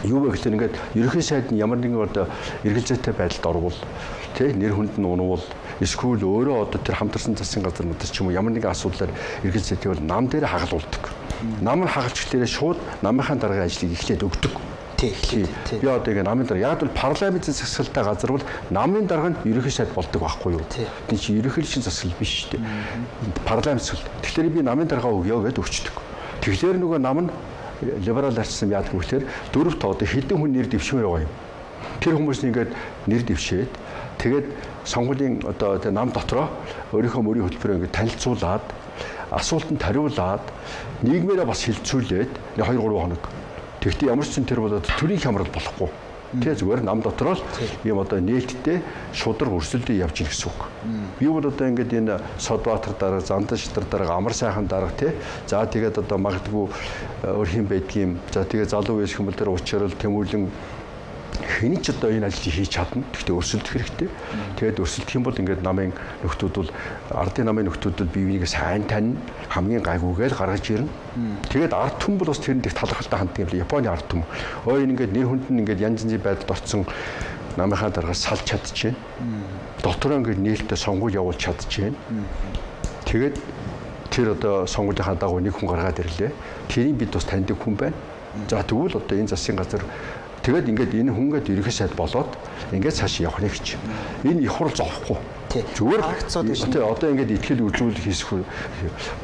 Юу вэ гэхээр ингээд ерөнхий сайд нь ямар нэгэн одоо эргэлзээтэй байдалд орвол тий нэр хүнд нь унавал эсвэл өөрөө одоо тэр хамтарсан засгийн газруудаас ч юм уу ямар нэгэн асуудлаар эргэлзээтэй бол нам дээр хагалуулдаг. Нам нь хагалч дээрээ шууд намынхаа даргын ажлыг эхлээд өгдөг. Тий. Би одоо ингэ намын дарга яг бол парламентын засаглалтай газар бол намын дарга нь ерөнхий сайд болдог байхгүй юу? Тийм чи ерөнхийлөгчийн засаглал биш шүү дээ. Парламент засаглал. Тэгэхээр би намын дарга өгье гэдээ өчтдөг. Тэгэхээр нөгөө нам нь либерал арчсан яадаг вэ гэхээр дөрөвт одоо хэдэн хүн нэр дэвшмээр байгаа юм. Тэр хүмүүс ингээд нэр дэвшээд тэгээд сонгуулийн одоо нам дотроо өөрийнхөө мөрийн хөтөлбөрөөр ингээд танилцуулаад асуултанд хариулаад нийгмээрээ бас хилцүүлээд 2-3 хоног. Тэгэхдээ ямар ч зэн тэр болоод төрийн хямрал болохгүй. Тэгээ зүгээр нам дотроо л ийм одоо нээлттэй шудраг өрсөлдөд явж ийн гэсэн үг. Би бол одоо ингээд энэ Содбаатар дарга, Зандашдар дарга, Амар сайхан дарга тий. За тэгээд одоо магадгүй өөр хин байдгийн. За тэгээд залуу үеэс хүмүүс дээр уучрал тэмүүлэн хэний ч одоо энэ ажлыг хийж чадна. Гэхдээ өрсөлдөх хэрэгтэй. Тэгээд өрсөлдөх юм бол ингээд намын нөхдүүд бол ардын намын нөхдүүд бол бие бинийгээ сайн тань хамгийн гайгүйгээл гаргаж ирнэ. Тэгээд ард түмэн бол бас тэрэнд их талархалтай ханддаг юм л Японы ард түмэн. Ой ингээд нэр хүнд нь ингээд янз янзын байдалд орсон намынхаа даргаас салж чадчихээн. Дотроо ингээд нээлттэй сонгуул явуулж чадчихээн. Тэгээд тэр одоо сонгуулийнхаа дагуу нэг хүн гаргаад ирлээ. Тэрийг бид бас таньдаг хүн байна. За тэгвэл одоо энэ засгийн газар тэгээд ингээд энэ хүнгээд ерөнхий сайд болоод ингээд цааш явах нэг ч. Энэ их хурл зовхгүй. Зүгээр одоо ингээд ихтгэл үзүүлэх хийсэх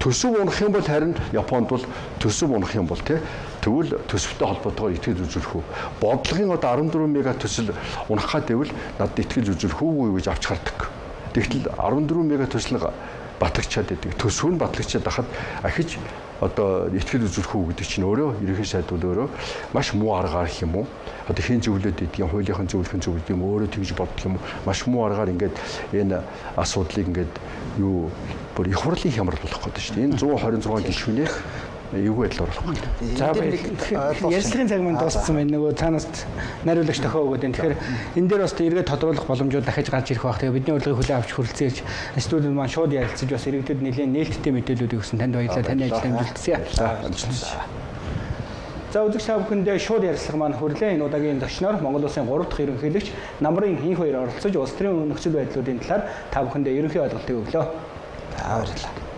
төсөв унах юм бол харин Японд бол төсөв унах юм бол тэгвэл төсөвтэй холбоотойгоор ихтгэл үзүүлэх үү. Бодлогын одоо 14 мега төсөл унах гэвэл надад ихтгэл үзүүлэх үгүй гэж авч гардаг. Тэгтэл 14 мега төсөл батлагчаад байдаг. Төсөв нь батлагчаад хахад ахиж одоо ихтгэл үзүүлэх үү гэдэг чинь өөрөө ерөнхий сайд бол өөрөө маш муу аргаар гэх юм уу. Одоо хэн зөвлөд идэх юм, хуулийнхын зөвлөхөн зөвлөд юм, өөрөө тэгж боддог юм уу. Маш муу аргаар ингээд энэ асуудлыг ингээд юу бүр их хурлын хямрал болох гэдэг шүү дээ. Энэ 126 гишүүнээ юу байдал оруулах вэ? За ярилцлагын цаг маань дууссан байна. Нөгөө цаанаас найруулагч тохио өгöd. Тэгэхээр энэ дээр бас эргээд тодруулах боломжууд дахиж гарч ирэх байх. Тэгээ бидний урилгыг хүлээн авч хүрэлцээж студид маань шууд ярилцаж бас иргэдэд нэлээд нээлттэй мэдээллүүд өгсөн. Танд баярлалаа. Таны ажил амжилт хүсье. За үзэгч та бүхэндээ шууд ярилцлага маань хүрлээ. Энэ удаагийн зочноор Монгол Улсын 3 дахь ерөнхийлөгч намрын хин хоёр оролцож улс төрийн нөхцөл байдлуудын талаар та бүхэндээ ерөнхий ойлголтыг өглөө. Баярлалаа.